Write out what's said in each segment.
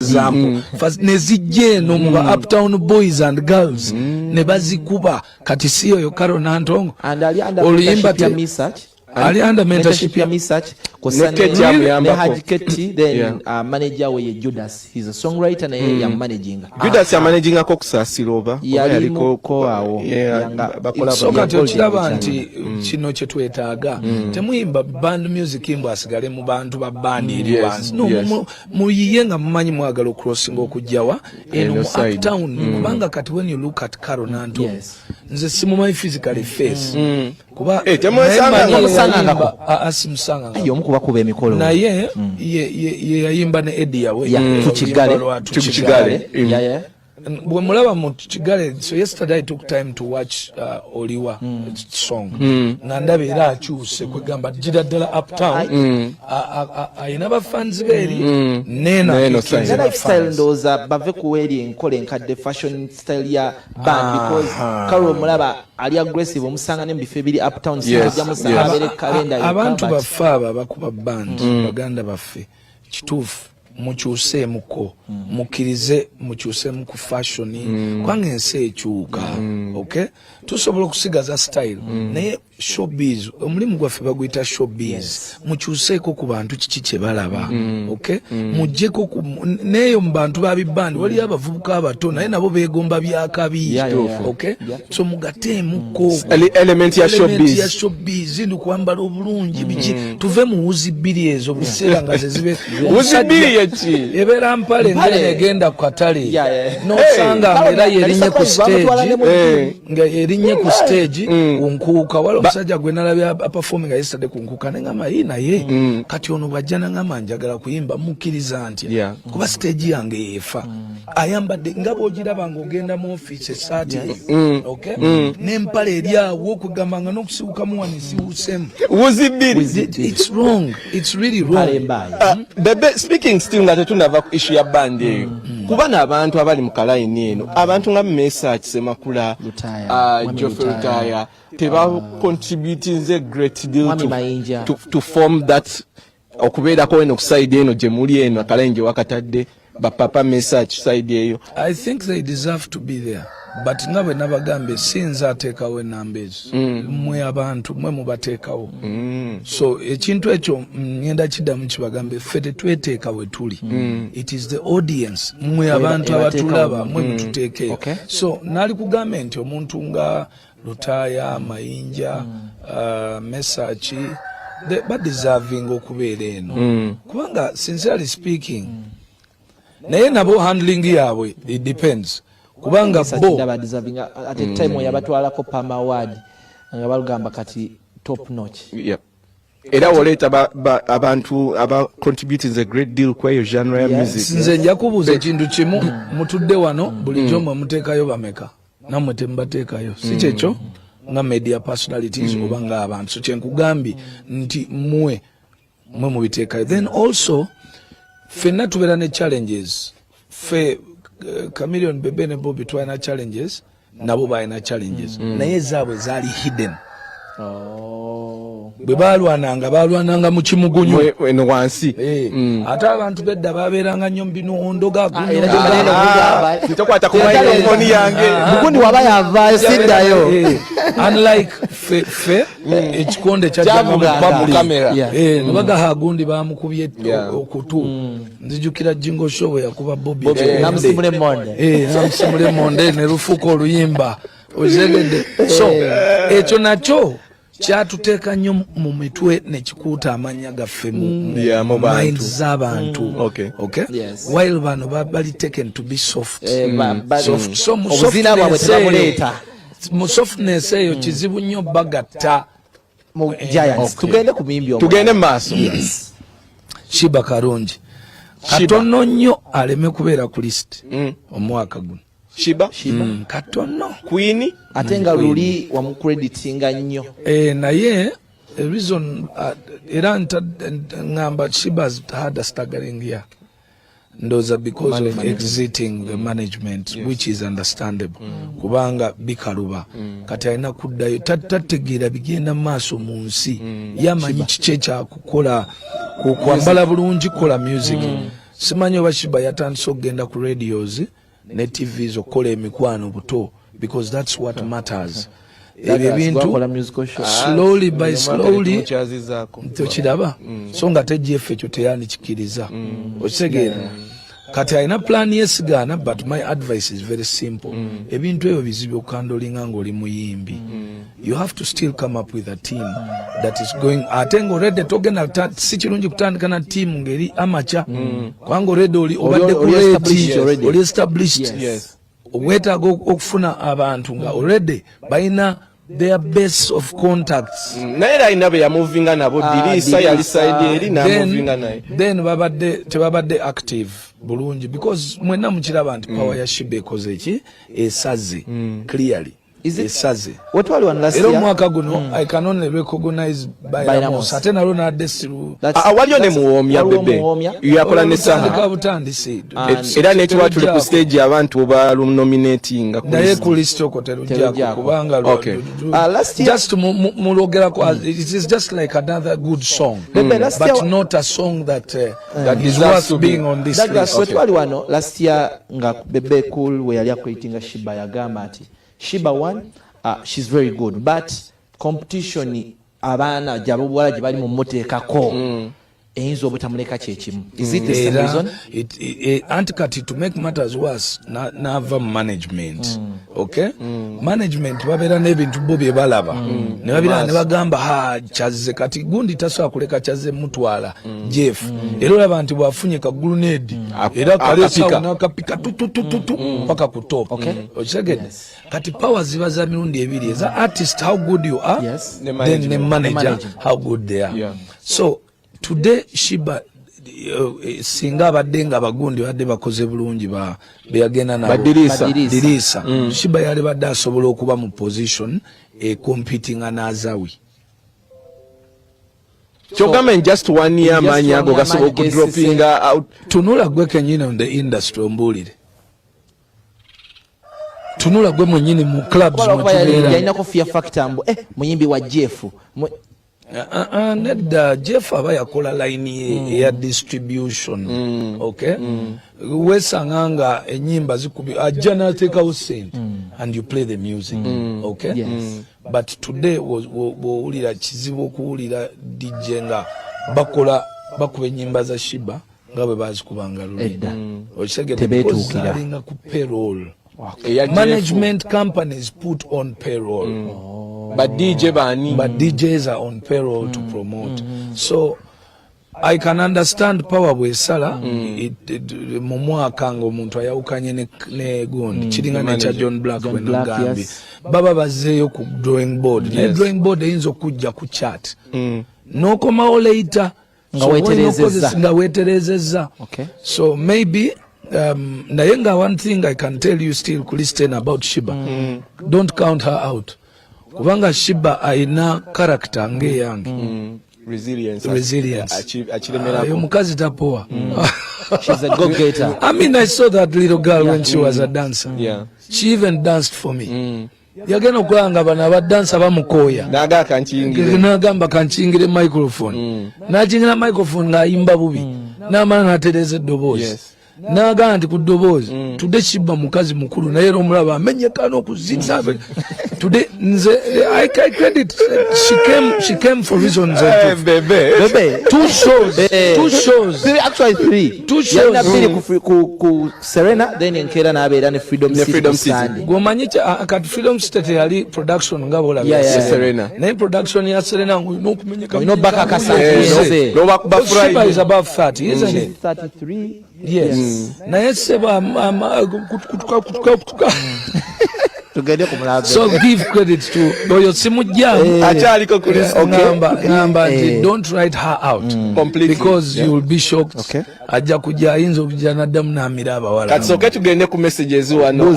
example first nezijje no mu uptown boys and girls ne bazikuba kati siyo yo Karo Nantongo and oluyimba ya research ali under mentorship ya research then manager we Judas, he's a songwriter na yeye ya managing Judas ya managing ako kusasira over yaliko ko awo bakola kiraba nti kino kye twetaaga temuyimba band music imbo asigale mu bantu ba band eri wansi no muyiye nga mumanyi mwagala crossing okujjawa eno mu uptown kubanga kati when you look at Karo Nantongo nze simumanyi physically face kuba asimusanga ayo mukuba kuba emikolo naye ye yayimba ne Eddie yawe tukigale bwe mulaba mu Kigale. So yesterday I took time to watch Oliwa song nga ndaba era akyuse kwegamba jira ddala uptown ayina bafans beeri nena style ndoza bave kuweri enkole nkadde fashion style ya band because Karo mulaba ali aggressive omusanga ne mbife biri uptown sijja musanga bere calendar abantu bafa bakuba band baganda baffe kituufu mukyuse muko mukirize mukyuse muku fashion kwange ensi ekyuka okay tusobola okusigaza style naye showbiz omulimu gwaffe baguyita showbiz mukyuseeko ku bantu kiki kye balaba okay mujjeko neyo mu bantu babibandi wali abavubuka abato naye nabo beegomba byakabi okay so mugateemuko element ya showbiz ndi kwambala obulungi biki tuve mu wuzi bbiri ezo biseera nga zibe wuzi bbiri yeki ebera mpale ngenda ku katale nosanga era yerinye ku stage nga yerinye ku stage unkuka wala omusajja gwe nalabya performing yesterday kunkuka ngama naye kati ono bajjana ngama njagala kuyimba mukkiriza nti kuba stage yange yefa ayambadde ngabo ogiraba nga ogenda mu office esaati okay n'empale eri awo okugamba nga n'okusibuka mu wano siwusemu wuzi bbiri it's wrong, it's really wrong. Bebe speaking still nga tetunava ku issue ya band eyo kuba n'abantu abali mu kalayini eno abantu nga Mesa Kisemakula Geoffrey Lutaya teba contributing a great deal to form that okubeerako eno ku side eno gye muli eno akalayini wakatadde bapapa Mesa side eyo. I think they deserve to be there. But ngabe nabagambe sinza atekawo numbers mwe abantu mwe mubatekawo so ekintu ekyo ngenda kidamu kibagambe fete twetekawe tuli it is the audience mwe abantu abatulaba mwe mututeke so nali kugambe nti omuntu nga Lutaya Mayinja Mesachi but deserving okubeera eno kubanga sincerely speaking naye nabo handling yaabwe it depends kubanga bo at a time yabatwala ko Pama Award nga balugamba kati top notch era woleta abantu aba contributing a great deal kwa yo genre ya music nze njakubuza ekintu kimu mutudde wano bulijjo mwe muteekayo bameka namwe tembateekayo si kyekyo nga media personalities obanga abantu so kyenkugambi nti mwe mubiteekayo then also fenna tubeera ne challenges fe Chameleon Bebe ne Bobby twaina challenges nabo baina challenges naye zaabwe zaali hidden bwe balwananga mu kimugunyu eno wansi ate abantu bedda babeeranga nnyo mbinondo ntokwata ku microphone yange mugundi waba yava siddayo unlike fe ekikonde kyajjamu mu kamera nebagaha gundi bamukubye okutu nzijukira Jingo Show yakuba Bobby namusimule monde ne lufuko oluyimba ozegedde so ekyo nakyo kyatuteeka nnyo mu mitwe ne kikuuta amanya gaffe mu mind z'abantu okay while bano bali taken to be soft so mu softness eyo kizibu nnyo bagatta mu giants tugende ku mimbi tugende maaso Shiba Karungi katono nnyo aleme kubeera ku list omwaka guno Shiba katono Queen atenga luli wa mucreditinga nnyo naye reason era ngamba Shiba's had a staggering year ndoza because of exiting the management which is understandable kubanga bikaluba kati alina kuddayo tategeera bigenda maaso mu nsi yamanyi kiki kyakukola kwambala bulungi kola music simanyi oba Shiba yatandise okugenda ku radios ne TVs okukola emikwano buto, because that's what matters. Ebyo bintu slowly by slowly tokiraba, so nga tejjeffe ekyo teyanikikiriza, okitegeera. Kati alina plan yesigana, but my advice is very simple. Ebintu ebyo bizibu okandolinga ng'oli muyimbi. You have to still come up with a team that is going. Ate ng'oredde togenda si kirungi kutandika na team ng'eri amacha. Kubanga oredde obadde oli established. Weetaaga okufuna abantu nga already balina their base of contacts. Naye era alina be yamuvinga nabo Dirisa yali side eri n'amuvinga naye. Then tebabadde active bulungi, because mwenna mukiraba nti power ya Shiba ekoze eki esaze clearly. Esaze. What wali one last year? Era mwaka guno I can only recognize by Ramos. Ate nalo nadde siru. Waliyo ne muwomya Bebe. Yakola ne Saha. Era ne tuba tuli ku stage abantu oba nominating. Naye ku list okwo terujja kubanga last year just mulogera ko it is just like another good song, but not a song that is worth being on this list. What wali wano last year nga Bebe Cool we yali akwitinga Shiba yagamba ati Shiba one, she's very good, but competition abana jabo bwala jibali mu motekako eyinza obutamuleka kyekimu. Is it the same reason? Antikati, to make matters worse, nava management. Okay? Management babera n'ebintu bo bye balaba. Ne babira ne bagamba kyaze kati gundi tasobola kuleka kyaze mutwala Jeff. Era olaba nti bwafunye ka grenade era kalesa nakapika tutututu paka ku top. Okitegeera? Kati power ziba za mirundi ebiri. As an artist, how good you are, then the manager how good they are. So today Shiba singa abadde nga bagundi badde bakoze bulungi beyagenda nabo Dirisa. Shiba yali badde asobola okuba mu position competing anazawi. Chogama in just 1 year manyi ago gasobola okudropping out. Tunula gwe kenyine on the industry ombulire. Tunula gwe mwenyini mu clubs mwatubeera. Yalina ko fear factor mbu muyimbi wa Jeff. Nedda Jeff aba yakola line ya distribution. Okay? Wesanga nga enyimba zikubi ajja n'ateekawo sente and you play the music. Okay? Yes. But today bw'owulira kizibu okuwulira DJ nga bakuba enyimba za Shiba nga bwe bazikubanga luli. Because alinga ku payroll. Management companies put on payroll. But DJs are on payroll to promote. So I can understand power bwesala mu mwaka nga omuntu ayawukanye ne gundi kiringa ne cha John Black when Gambi baba bazeeyo ku drawing board. Ne drawing board eyinza okujja ku chat n'okomawo later nga weeterezezza. So maybe nayenga one thing I can tell you still Kristen about Shiba, don't count her out. Kubanga Shiba aina character nge yange. Resilience. Ayo mukazi tapoa. She's a go-getter. I mean, I saw that little girl when she was a dancer. She even danced for me. Yagenda okulanga bana abadansa bamukoya. N'agamba kanchingire microphone. N'akingira microphone ng'ayimba bubi. N'amala n'atereza eddoboozi. Naga nti ku ddoboozi today Shiba mukazi mukulu naye era omulaba amenyekana okuzinza today nze I credit she came for reasons Bebe two shows actually two shows ku Serena then enkera n'abeera ne Freedom City gomanyi kati Freedom City yali production nga bola Serena naye production ya Serena n'okumenyeka no back akasa Shiba is above 30 isn't it? 33. Yes. Na yeseba kutuka. So give credit to Boyo Simujja. Achaliko kule. Number don't write her out completely because you will be shocked. Okay. Aja kuja inzo kujana damu na miraba wala. That's okay tugende ku messages wano.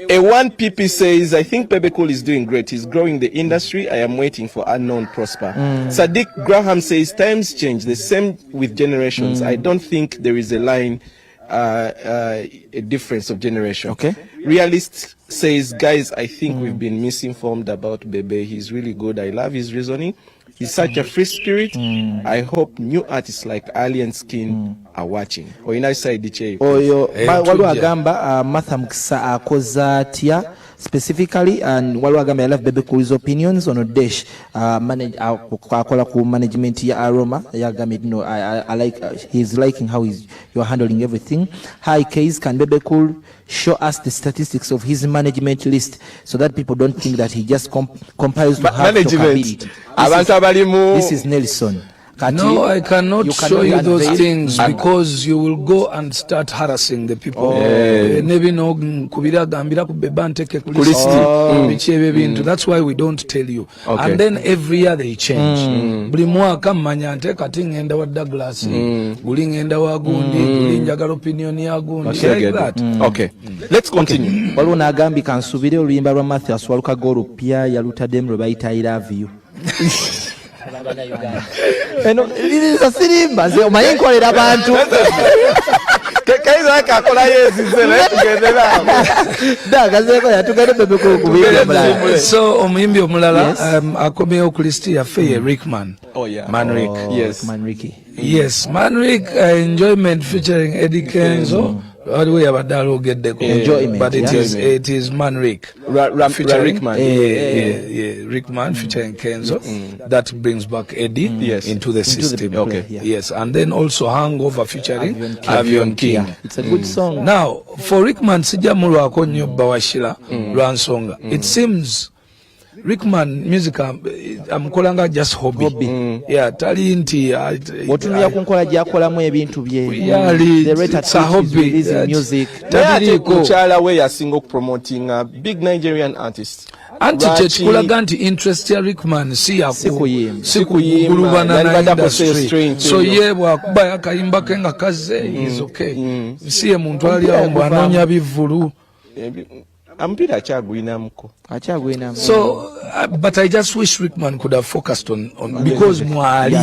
A1 PP says, I think Bebe Cool is doing great. He's growing the industry. I am waiting for unknown prosper. Sadiq Graham says, times change. The same with generations. I don't think there is a line, a difference of generation. Okay. Realist says, guys, I think we've been misinformed about Bebe. He's really good. I love his reasoning. He's such a free spirit. I hope new artists like Alien Skin are watching. Oyina side che. Oyo waliwo agamba Martha Mukisa akoza atya specifically, and waliwo agamba I love Bebe Cool's opinions on Odesh akola ku management ya Aroma yagambye no I like he's liking how you're handling everything. Hi Case, can Bebe Cool show us the statistics of his management list so that people don't think that he just compiles to have management. This is Nelson. No, I cannot show you those things because you will go and start harassing the people. Nebi no kubira gambira kubeba nteke kulisti. That's why we don't tell you. Okay. And then every year they change. Buli mwaka mmanya nteka tingenda wa Douglas, buli ngenda wa Gundi, buli njagala opinion ya Gundi. Like that. Okay. Let's continue. Waliwo nagambi kansubire oluyimba lwa Matthew Waluka Goro pia yalutadde mu bayita I love you. Eno iliza sirimba ze omanyi nkolera abantu kaiza kakola yezizele tugendera dagazeko yatugende Bebe Cool kubira so omuyimbi omulala akomeo Christia Faye Rickman. Oh yeah, Manrick. Yes, Manricky. Yes, Manrick Enjoyment featuring Eddie Kenzo. Enjoyment, but it is Manrick featuring Rickman. Rickman featuring Kenzo. That brings back Eddie into the system. Okay. Yes, and then also Hangover featuring Avion King. It's a good song. Now for Rickman sijamulu akonyo bawashila Ransonga. It seems Rickman music amukolanga just hobby. Yeah, tali nti otunya kunkola gyakolamu ebintu bye. It's a hobby. Music. Tali kuchala we yasinga promoting a big Nigerian artist. Anti chekulaga nti interest ya Rickman si kuyimba na industry. So ye bwakuba yakayimba kenga kaze is okay. Si muntu ali awo anonya bivulu. Ampira achagwinamuko. So but I just wish Rickman could have focused on because Mwali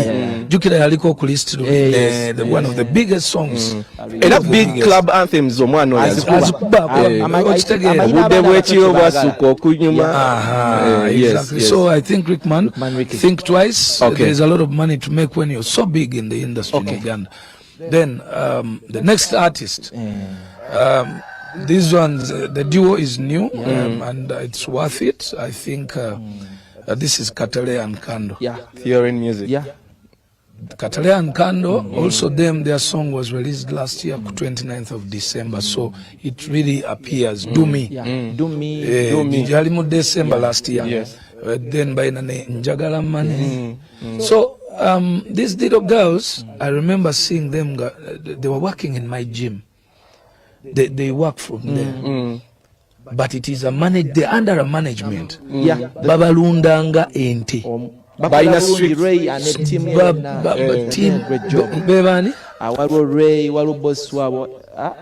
jukira yaliko ku list the one of the biggest songs era big club anthems omwana azikuba exactly. So I think Rickman think twice. There's a lot of money to make when you're so big in the industry in Uganda. Then the next artist these ones, the duo is new and it's worth it. I think this is Katale and Kando. Theory in music. Katale and Kando, also their song was released last year, 29th of December. So it really appears. Do Me. Jalimu December last year. Yes. Then by Njagala Mane. So these little girls, I remember seeing them. They were working in my gym. They work from there. But it is they're under a management. Babalundanga ente. Baina Street Ray and a team Bebani Ray boss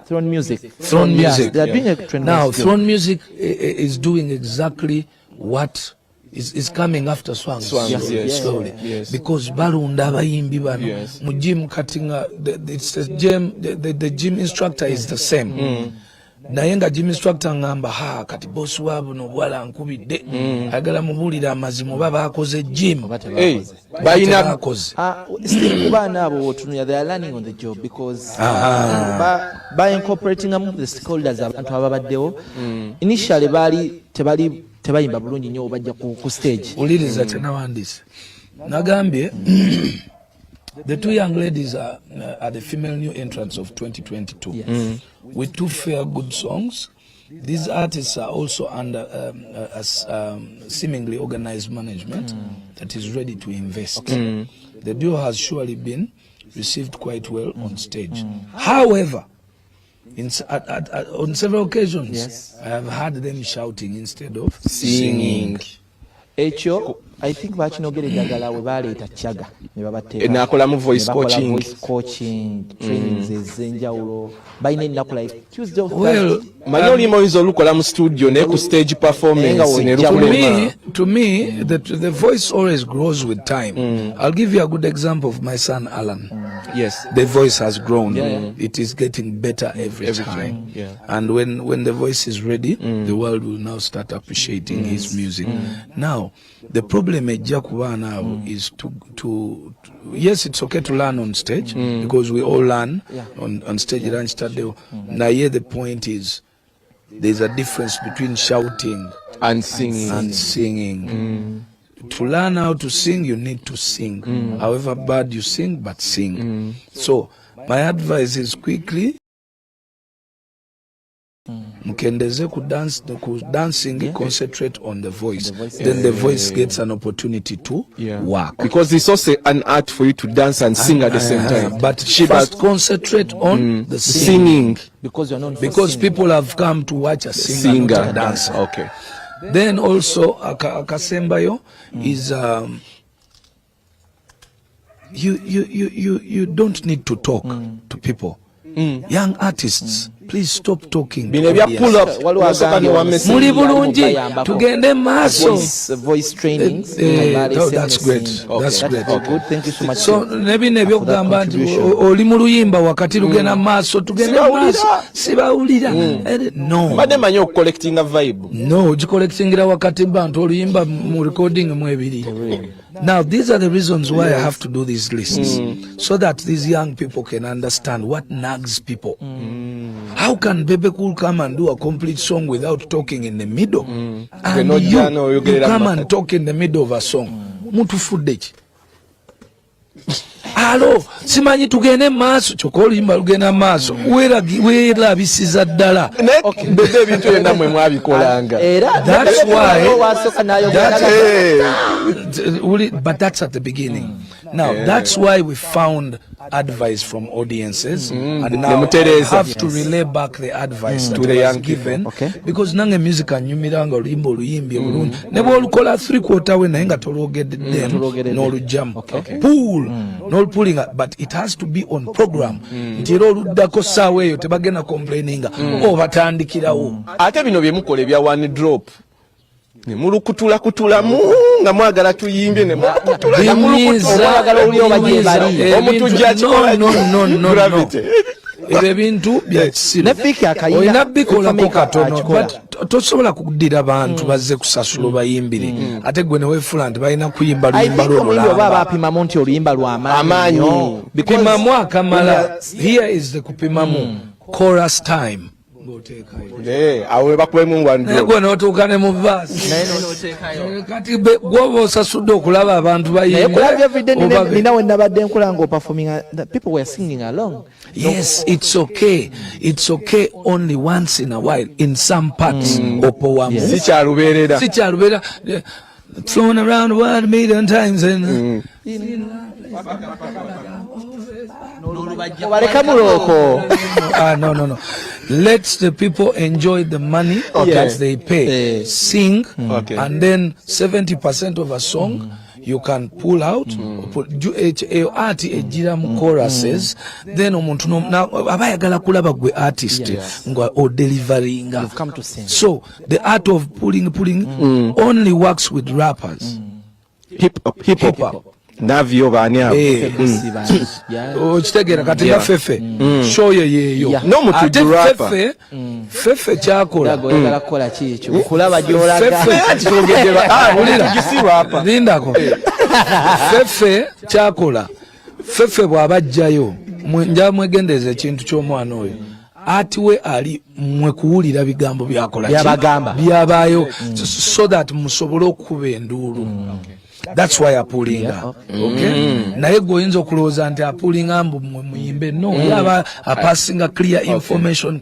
Throne Music. They are doing a trend. Now Throne Music is doing exactly what is coming after Swang slowly. Because balunda abayimbi bano mu gym katinga the gym instructor is the same. Naye nga gym instructor ngamba kati boss wabo no bwala nkubidde agala mubulira amazimo baba akoze gym bayina still kubana abo otunya they are learning on the job because by incorporating the stakeholders abantu ababaddewo initially tebayimba bulungi nnyo bajja ku stage uliriza tenawandise nagambye the two young ladies are the female new entrants of 2022 with two fair good songs. These artists are also under seemingly organized management that is ready to invest. The duo has surely been received quite well on stage. However, on several occasions, I have heard them shouting instead of singing. Echo, I think bachinogere jagala we baleeta chaga ne babateeka enakolamu voice coaching trainings ezenjawulo bayina ennaku like Tuesday manyi moizo lukola mu studio ne ku stage performance ne to me the voice always grows with time. I'll give you a good example of my son Alan. Yes. The voice has grown. It is getting better every time. Yeah. And when the voice is ready, the world will now start appreciating his music. Now, the problem now is to yes, it's okay to learn on stage because we all learn on stage. Now here the point is there's a difference between shouting and singing. To learn how to sing, you need to sing. However bad you sing, but sing. So my advice is quickly mkendeze ku dancing, concentrate on the voice. Then the voice gets an opportunity to work. Because it's also an art for you to dance and sing at the same time. But first concentrate on the singing. Because people have come to watch a singer, not a dancer. Okay. Then also akasembayo is you don't need to talk to people. Young artists, please stop talking. Pull up. Muli bulungi tugende maaso. Voice training. That's great. That's great. Good. Thank you so much. So nebine byokugamba nti oli mu luyimba wakati lugenda maaso tugende maaso sibawulira. No. Bade manyi okucollecting a vibe. No, gicollectingira wakati bantu oluyimba mu recording mu ebiri. Now, these are the reasons why I have to do these lists, so that these young people can understand what nags people. How can Bebe Cool come and do a complete song without talking in the middle? And you come and talk in the middle of a song. Mutu footage. Alo, simanyi tugende maaso, chokoli imba lugenda maaso. Wera bisiza ddala. Bebe bintu yenda mwe mwabikolanga. That's why. But that's at the beginning. Now, that's why we found advice from audiences, and now I have to relay back the advice that was given, because nange music anyumiranga oluyimba oluyimbi bulungi nebo olukola 3/4 we naye nga tologedde n'olujjamu pool n'olupulling, but it has to be on program nti era oluddako ssaawa eyo tebagenda complaininga batandikirawo. Ate bino bye mukola ebya one drop ne mulukutula nga mwagala tuyimbe ne mulukutula nga mwagala oli obanyezali omutujja kikola no ebintu bya kisiro olina bikolako katono, but tosobola kuddira bantu bazze kusasula bayimbire ate gwe ne weefula nti balina kuyimba luyimba lw'olulamba bapimamu nti oluyimba lw'amaanyi pimamu akamala. Here is the kupimamu chorus time. Awe bakwemu wandro gwe notuukane mu baasi kati gwoba osasudde okulaba abantu bayimba nabadde nkulanga performing, people were singing along. Yes, it's okay. It's okay only once in a while in some parts. Opowamu sikyalubeerera thrown around the world a million times and no. Let the people enjoy the money that they pay. Sing, and then 70% of a song you can pull out. Art ejira mu choruses. Then omuntu abayagala kulaba gwe artist nga o delivering. So the art of pulling only works with rappers. Hip hop. Navyo bani abo okitegera kati ya fefe shoyo yeyo no mutu rapper fefe kyakola oyagala kola kikyo kulaba gyolaga fefe ulira gisi rapper lindako fefe kyakola fefe bwabajjayo nja mwegendeze ekintu ky'omwana oyo ati we ali mwe kuwulira bigambo byakola byabayo so that musobole okuba enduulu. That's why apulinga. Naye goyinza okulooza nti apulinga mbu muyimbe no yaba passing a clear information.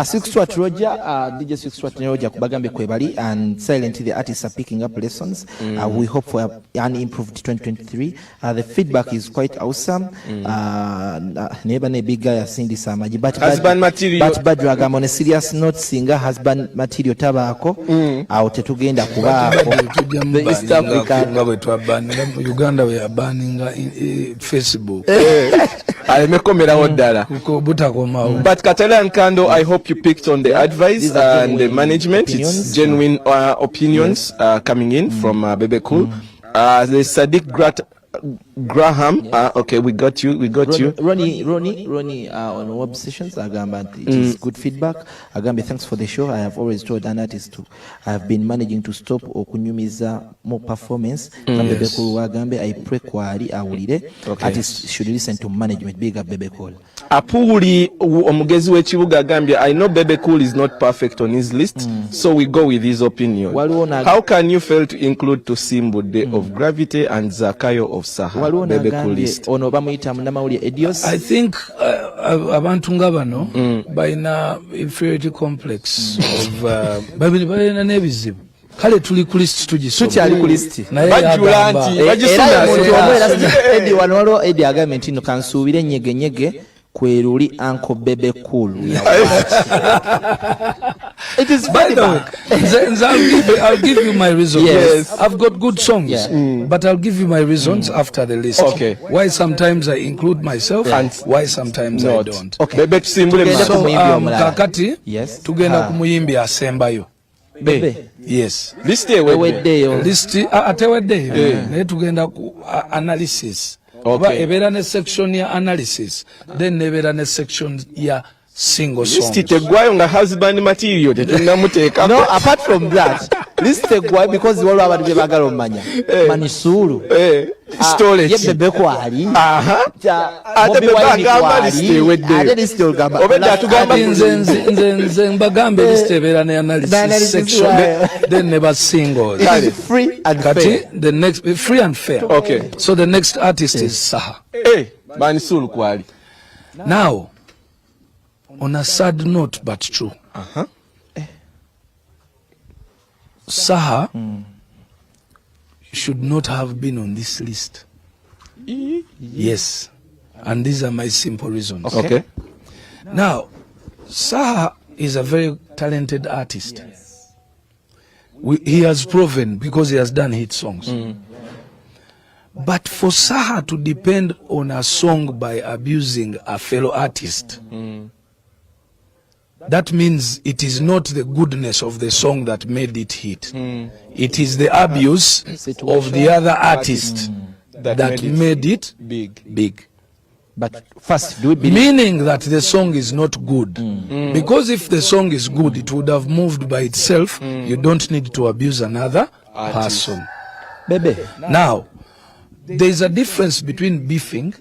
Six Swat Roger, DJ Six Swat Roger kubagambe kwebali, and silently the artists are picking up lessons. We hope for an improved 2023. The feedback is quite awesome. Neba ne big guy Cindy Samaji, but husband material, but dragam on a serious note, singer husband material tabako out tugenda kubako the East Uganda we are banning Facebook. Amekomera wadala. But Catalan Kando, I hope you picked on the advice and the management. It's genuine opinions coming in from Bebe Cool. The Sadiq Graham, okay, we got you. Ronnie, on web sessions, agamba, it is good feedback. Agambe, thanks for the show. I have always told an artist I have been managing to stop okunyumiza more performance. Bebe Cool Agambe, I pray kwali awulire. Artists should listen to management. Big up Bebe Cool. Apuli omugezi w'ekibuga agambye, I know Bebe Cool is not perfect on his list, so we go with his opinion. How can you fail to include Tusimbu Day of Gravity and Zakayo of Saha? Bebe Cool list. Ono bamuyita munamawulire Edios. I think abantu nga bano balina inferiority complex of balina n'ebizibu. Kale tuli ku list tukyali ku list bajjula nti bagisoma Edi wano waliwo Edi agambye nti no kansuubire ennyege kweruli Uncle Bebe Cool. It is by the way, I'll give you my reasons. Yes. I've got good songs, but I'll give you my reasons after the list. Okay. Why sometimes I include myself and why sometimes I don't. Okay. Bebe tusimbule So kakati tugenda kumuyimbi asembayo. Bebe. Yes. List eweddeyo. List ateweddeyo. Naye tugenda ku analysis. Okay. Ebera ne section ya analysis, then nebera ne section ya single songs. List tegwayo nga husband material tetunamuteeka. No, apart from that, list tegwayo because waliwo abantu be bagala omanya. Manisulu. Storage. Ye Bebe kwali. Ate Bebe agamba list eweddeyo. Ate list ogamba. Obedda atugamba nze mbagambe list ebera ne analysis section, then neba singles. It is free and fair. The next free and fair. Okay. So the next artist is Saha. Manisulu kwali. Now, on a sad note but true. Saha should not have been on this list. Yes. And these are my simple reasons. Okay. Now, Saha is a very talented artist. He has proven because he has done hit songs. But for Saha to depend on a song by abusing a fellow artist, that means it is not the goodness of the song that made it hit. It is the abuse of the other artist that made it big. But first, do we believe? Meaning that the song is not good. Because if the song is good, it would have moved by itself. You don't need to abuse another person. Bebe. Now, there is a difference between beefing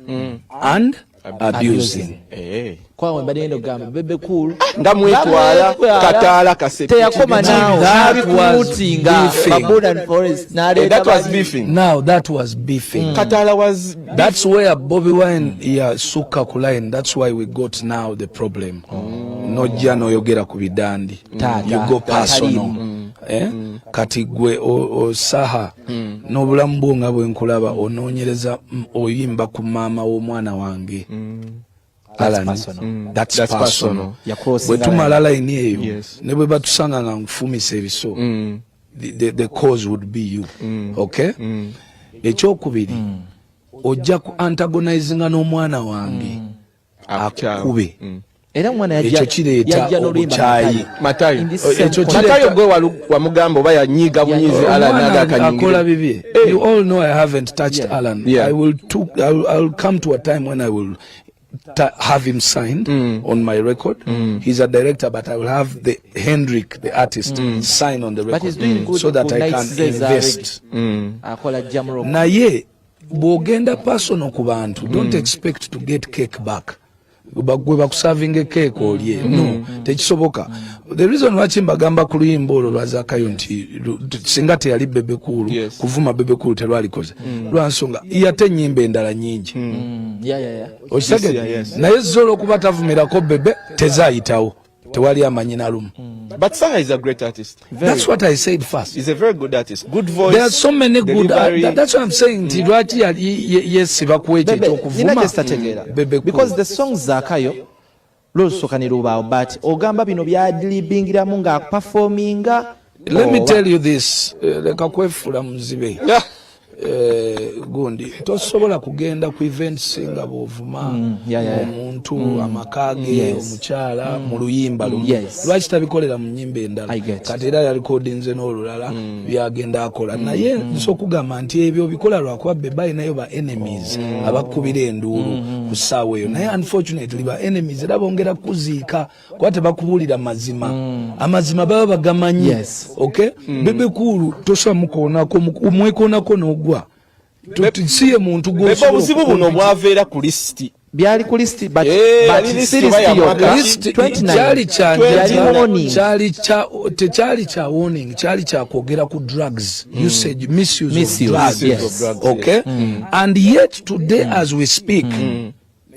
and abusing. Kwa wembali eno gamba Bebe Cool ndamwetwala kataala kasete teyakoma naawo nabikuutinga Baboon and Forest that was beefing. Now that was beefing. Kataala was that's where Bobby Wine suka ku line. That's why we got now the problem. Nojja noyogera ku bidandi, you go personal. Kati gwe Saha n'obulamu bwo nga bwe nkulaba onoonyereza oyimba ku maama w'omwana wange. That's personal. Bwe tumala line eyo ne bwe batusanga nga nfumisa ebiso, the cause would be you. Okay? Ekyokubiri ojja ku antagonizinga n'omwana wange akube. Era mwana ekyo kireeta obukyayi. Matayo gwe wamugamba oba yanyiga bunyizi Alan akola bibye. You all know I haven't touched Alan. I'll come to a time when I will have him signed on my record. He's a director, but I will have the Hendrik, the artist, sign on the record. But he's doing good, so that I can invest. Naye bw'ogenda personal ku bantu, don't expect to get cake back. Gwe bakuserving a cake olye. No, tekisoboka. The reason lwaki mbagamba ku luyimba olwo lwa Zakayo nti singa teyali Bebe Cool, kuvuma Bebe Cool terwalikoze. Lwansonga yate ennyimba endala nnyingi. Naye zolo kuba tavumirako Bebe tezaayitawo. Tewali amanyina lumu. But Saha is a great artist. That's what I said first. He's a very good artist. Good voice. There are so many good artists. That's what I'm saying. Lwaki yesiba kwekyo okuvuma Bebe Cool. Because the songs Zakayo lusokanira obaawo, but ogamba bino byadilibingiramu nga performinga. Let me tell you this. Leka kwefula muzibe. gundi tosobola kugenda ku events nga bovuma omuntu amakage omukyala mu luyimba lwaki tabikolera mu nyimba endala kati era yalikodinze n'olulala byagenda akola naye nso kugamba nti ebyo bikola lwakuba Bebe alinayo ba enemies abakubira enduulu ku ssaawa eyo naye unfortunately ba enemies era bongera kuziika kuba tebakubuulira mazima amazima baba bagamanyi okay Bebe Cool tosobola mukoonako omwekoonako n'ogwa siye muntu gwosobola obuzibu buno bwaveera ku listi byali ku listi but tekyali kya warning kyali kya kwogera ku drugs usage misuse of drugs okay and yet today as we speak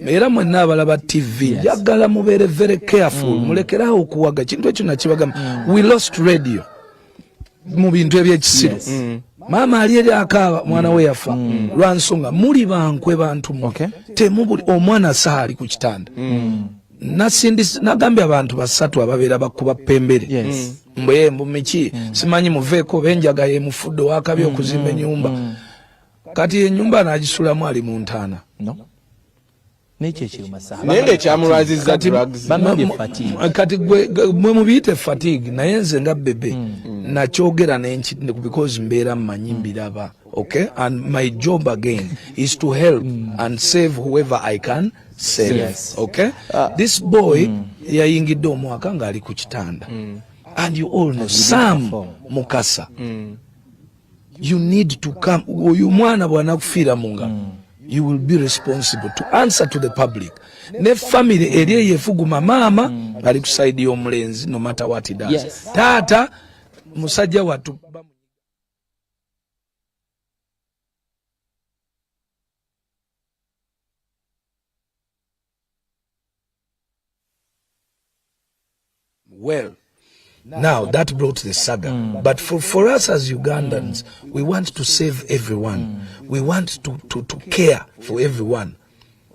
era mwenna abalaba TV njagala mubeere very careful mulekeraho okuwaga kintu ekyo nakibagamba we lost radio mu bintu ebyekisiro mama ali akaaba mwana we yafa lwansonga muli bankwe bantu temubuli omwana Saha ali ku kitanda nasindisi nagambye abantu basatu ababeera bakuba pembere mbwe mbumiki simanyi muveeko benjaga ye mufuddo wakabi okuzimba ennyumba kati ennyumba nagisulamu ali mu ntaana nende kyamulwazizza drugs kati mwe mubiyite fatigue naye nze nga Bebe nakyogera because mbeera mmanyi mbiraba okay and my job again is to help and save whoever I can save okay this boy yayingidde omwaka ng'ali ku kitanda and you all know Sam Mukasa you need to come oyo mwana bw'anakufiira mu ngalo you will be responsible to answer to the public ne family eri yefuguma mama ali kusaidi y'omulenzi no matter what he does tata musajja watu well now that brought the saga but for us as Ugandans we want to save everyone we want to care for everyone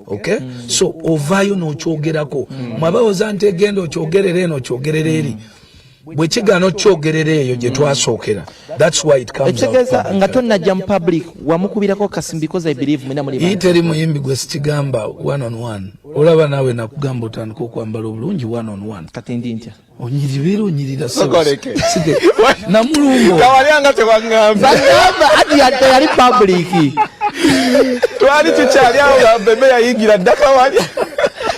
okay so ovayo no kyogerako mwabawoza nte gendo kyogerere no kyogerere eri bwekigano kyogerere eyo gye twasookera that's why it comes out nga tonnajja mu public wamukubirako kasim because I believe mwina muli iteri muyimbi gwe sikigamba one on one olaba nawe nakugamba otandika okwambala obulungi one on one kati ndi ntya onyiribira onyirira sokoleke namulungo kawalyanga tewangamba ati yali public twali tukyali awo Bebe yayingira ddaka wali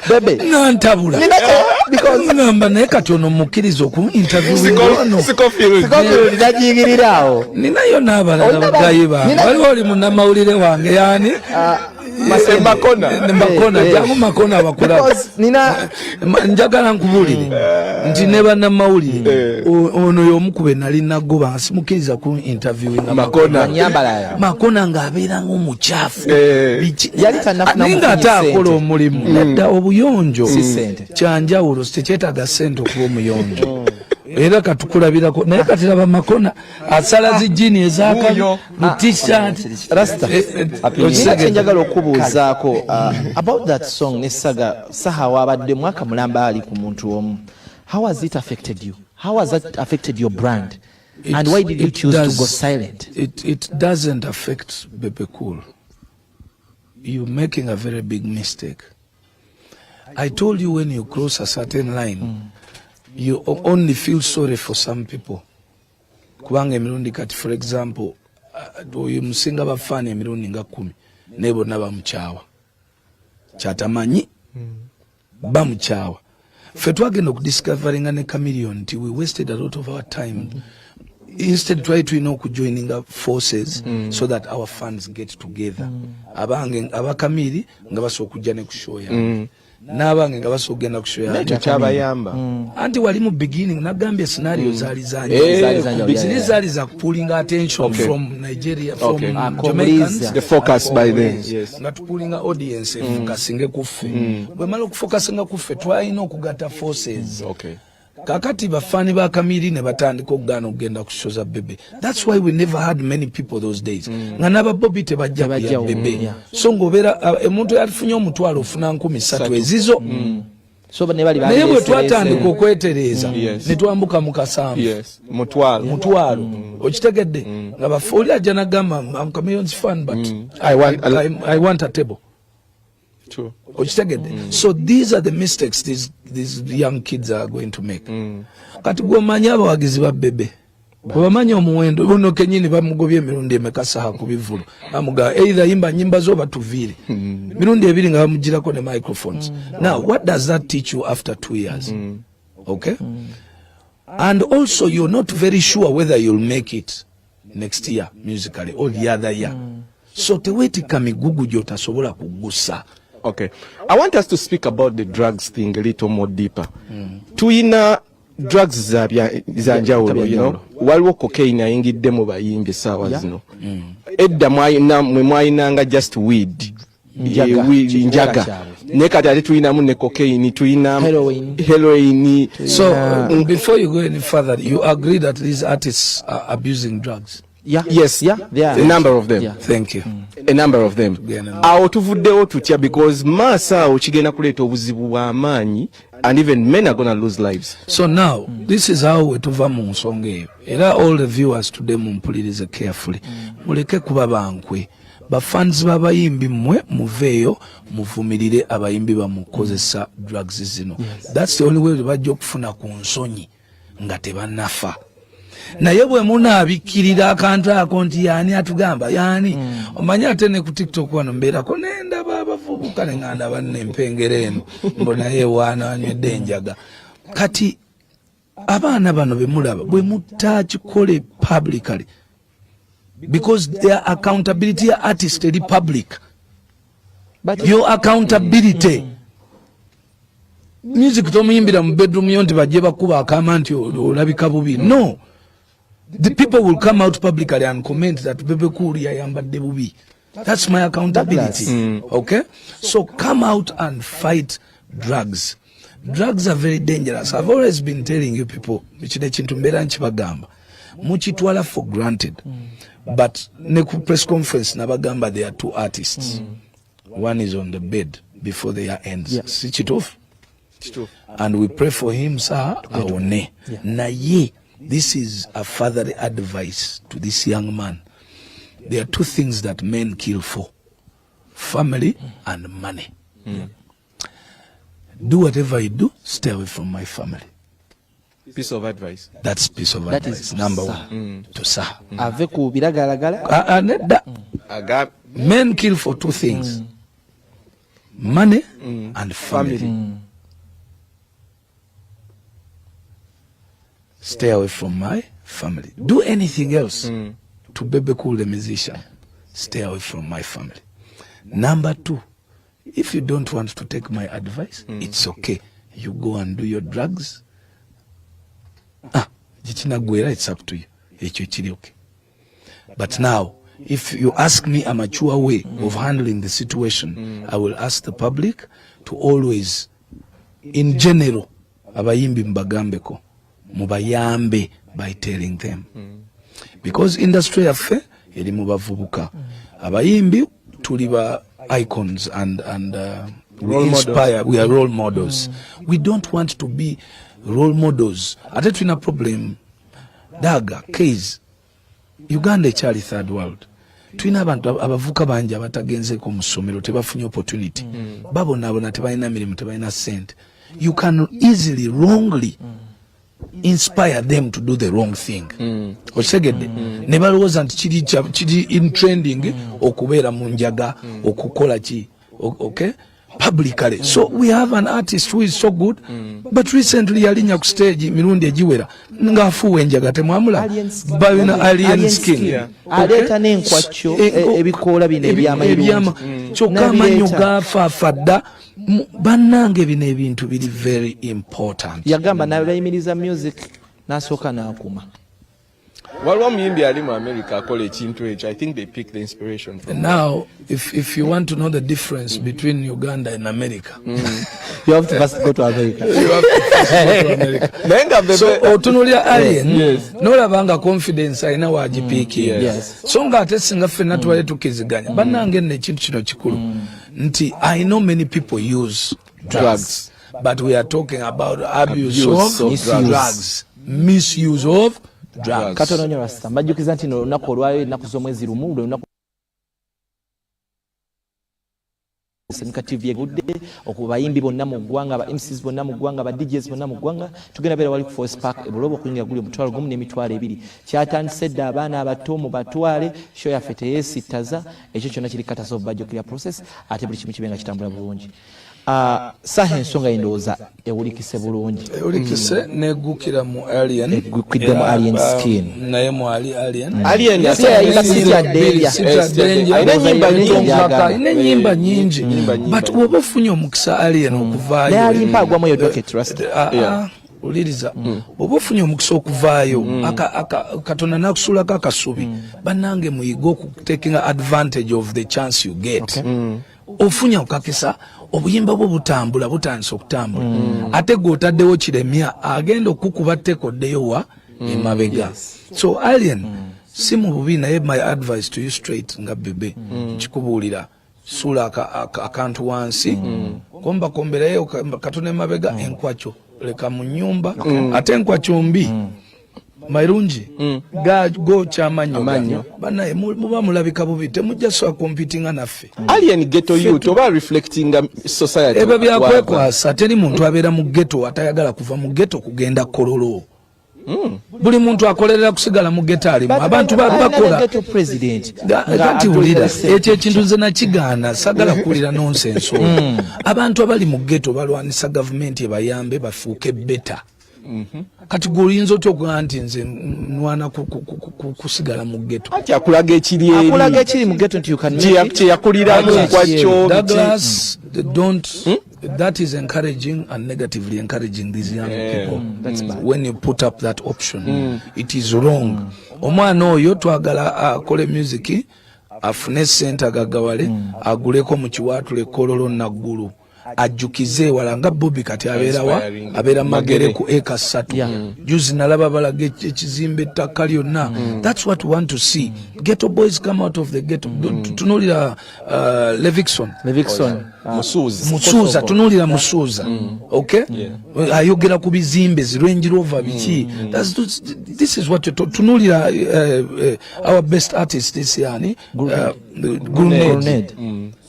Bebe nantabula because ngamba naye kati ono mukkiriza oku interview ono sikofiri najingirirawo ninayo n'abalala bagayi bange waliwo oli munnamawulire wange yani mbakona jangu makona abakulaba njagala nkubulire nti ne bannamawulire ono y'omukube nali nagoba nsimukiriza ku interview makona ng'abeera ng'omukyafu ninga ate akola omulimu nedda obuyonjo kyanjawulo tekyetaaga ssente okuba omuyonjo era katukulabirako naye katiraba makona asala zijini ezakayo mu t-shirt rasta njagala okubuuzaako about that song ne Saha wabadde mwaka mulamba ali ku muntu omu how has it affected you how has that affected your brand and why did you choose to go silent it doesn't affect Bebe Cool you're making a very big mistake I told you when you cross a certain line you only feel sorry for some people kubanga emirundi kati for example oyo musinga bafaani emirundi nga 10 ne bonna bamukyawa kyatamanyi bamukyawa ffe twagenda okudiscoveringa ne Chameleon nti we wasted a lot of our time instead try to okujoining forces so that our fans get together abange abakamiri nga basooka okujja ne kushoya n'abange nga basogenda kushoya kyabayamba anti wali mu beginning nagambye scenario zali zali za pulling attention from Nigeria from Jamaicans the focus by then nga pulling audience focusinge kuffe bwe malo kufocusinga kuffe twalina okugata forces kakati bafani ba Kamili ne batandika okugana okugenda kushoza Bebe that's why we never had many people those days nga naba Bobby tebajja ya Bebe so ngobera omuntu yalifunye omutwalo ofuna 13 ezizo so ne bali naye bwe twatandika okwetereeza ne twambuka mu kasanvu mutwalo okitegedde nga bafuuli ajja n'agamba millions fund but I want a table. True. So these are the mistakes these young kids are going to make. Kati gwomanyi abawagizi ba Bebe bwebamanyi omuwendo buno kenyini bamugobye emirundi emeka Saha ku bivulu bamuga either yimba nyimba zo batuviire mirundi ebiri nga bamugirako ne microphones. Now what does that teach you after 2 years? Okay? And also you're not very sure whether you'll make it next year musically or the other year. So teweetika migugu gy'otasobola kugusa. Okay. I want us to speak about the drugs thing a little more deeper. Tuina drugs za njawulo, you know. Waliwo cocaine ayingidde mu bayimbi sawa zino. Edda mwayinanga just weed. Njaga. Ne kati ate tuyinamu ne cocaine, tuyina heroin. So before you go any further, you agree that these artists are abusing drugs? Yeah. Yes. Yeah. A number of them. Yeah. Thank you. A number of them. Awo tuvuddewo tutya because maasa awo kigenda kuleeta obuzibu bw'amaanyi and even men are gonna lose lives. So now this is how we tuva mu nsonga eyo era all the viewers today mumpulirize carefully muleke kuba bankwe bafans b'abayimbi mmwe muveeyo muvumirire abayimbi bamukozesa drugs zino. That's the only way bajja okufuna ku nsonyi nga tebannafa. Naye bwe munaabikirira akantu ako nti yaani atugamba yaani omanyi ate ne ku TikTok wano mbeerako nendaba abavubuka ne nganda banne empengere eno mbona ye waana anywedde enjaga. Kati abaana bano be mulaba bwe mutakikole publicly because their accountability artist eri public. But your accountability music tomuyimbira mu bedroom yo nti bajje bakuba akama nti olabika bubi. No. The people will come out publicly and comment that Bebe Kookie yayambadde bubi. That's my accountability. Okay? So come out and fight drugs. Drugs are very dangerous. I've always been telling you people, muchitwala for granted. But neku press conference nabagamba there are 2 artists. One is on the bed before the year ends. Switch it off. And we pray for him, Saha, awone. Naye. This is a fatherly advice to this young man. There are 2 things that men kill for: family and money. Do whatever you do, stay away from my family. Piece of advice. That's piece of advice. Is number 1 to Saha. Ave ku biragalagala. Men kill for 2 things: money and family. Stay away from my family. Do anything else to Bebe Kookie the musician. Stay away from my family. Number 2, if you don't want to take my advice, it's okay. You go and do your drugs. It's up to you. Okay. But now, if you ask me a mature way of handling the situation, I will ask the public to always, in general, abayimbi mbagambeko, mubayambe by telling them. Because industry affair eri mubavubuka abayimbi tuliba icons and we inspire, we are role models. We don't want to be role models. Ate tulina problem daga case Uganda ekyali third world. Tulina abantu abavuka banja batagenze ku musomero tebafunye opportunity. Babona tebalina mirimu tebalina sente. You can easily wrongly inspire them to do the wrong thing. Osegede ne balowooza nti kiri in trending okubeera mu njaga okukola ki. Okay, publicly. So we have an artist who is so good, but recently yalinya ku stage mirundi egiwera ngaafuwa enjaga temwamula balina alien skin aleta n'enkwacyo ebikoola bino ebyama kyokka amanyo gafaafadda bannange bino ebintu biri very important. Yagamba nabayimiriza music n'asooka n'akuma. Waliwo omuyimbi ali mu America akola ekintu ekyo. I think they pick the inspiration from. And now, if you want to know the difference between Uganda and America, you have to first go to America. You have to first go to America. So otunulia alien nolabanga confidence ayina wagipiikira. Yes. So nga ate singa ffenna twali tukiziganya bannange nno ekintu kino kikulu nti I know many people use drugs. but we are talking about abuse of drugs, misuse of drugs. Katono nyo rasta mbajukiza nti no lunaku olwayo ennaku z'omwezi lumu lunaku Senika TV egudde okubayimbi bonna mu ggwanga ba MCs bonna mu ggwanga ba DJs bonna mu ggwanga tugenda bera wali ku Force Park ebulobo kuyingira guli mutwalo gumu n'emitwalo ebiri kyatandise dda abaana abato mu batwale show yaffe teyeesittaza ekyo kyonna kiri kataso bajjukira process ate buli kimu kibenga kitambula bulungi. Saha ensonga endowooza ewulikise bulungi ewulikise neggukira mu alien eggukidde mu alien skin naye mu alien n'ennyimba nyingi but woba ofunye omukisa alien okuvaayo naye alimpa agwamu eyo docket rust uliriza bw'oba ofunye omukisa okuvaayo katonda nakusuulako akasubi bannange muyiga okutaking advantage of the chance you get ofunye okakisa obuyimba bwo butambula butandise okutambula ate gw'otaddewo kiremya agenda okukuba ttekoddeyo wa emabega so alien si mu bubi naye my advice to you straight nga Bebe kikubuulira suula akantu wansi kombakomberayo katona emabega enkwakyo leka mu nnyumba ate enkwakyo mbi mairungi go chamanyo banaye muba mulabika bubi temujja so competing naffe alien ghetto youth oba reflecting society ebe byakwekwasa teri muntu abeera mu ghetto atayagala kuva mu ghetto kugenda kololo buli muntu akolerera kusigala mu ghetto alimu abantu bakola ghetto president ngati ulira ekyo ekintu nze nakigaana sagala kuwulira nonsense abantu abali mu ghetto balwanisa government ebayambe bafuuke better kati goyinza otyokuga nti nze nwana kusigala mu ghetto ati akulaga ekiri mu ghetto nti you can make kye yakuliramu kwakyo Douglas don't that is encouraging and negatively encouraging these young people that's bad when you put up that option it is wrong omwana oyo twagala akole music afune sente agagawale aguleko mu kiwatule kololo naggulu ajjukize wala nga Bobby kati abeera magere ku eka 3 juzi nalaba balaga ekizimbe ettaka lyonna that's what we want to see ghetto boys come out of the ghetto tunulira Levikson Musuuza tunulira Musuuza okay ayogera ku bizimbe Range Rover biki this is what tunulira our best artist this yani Grenade.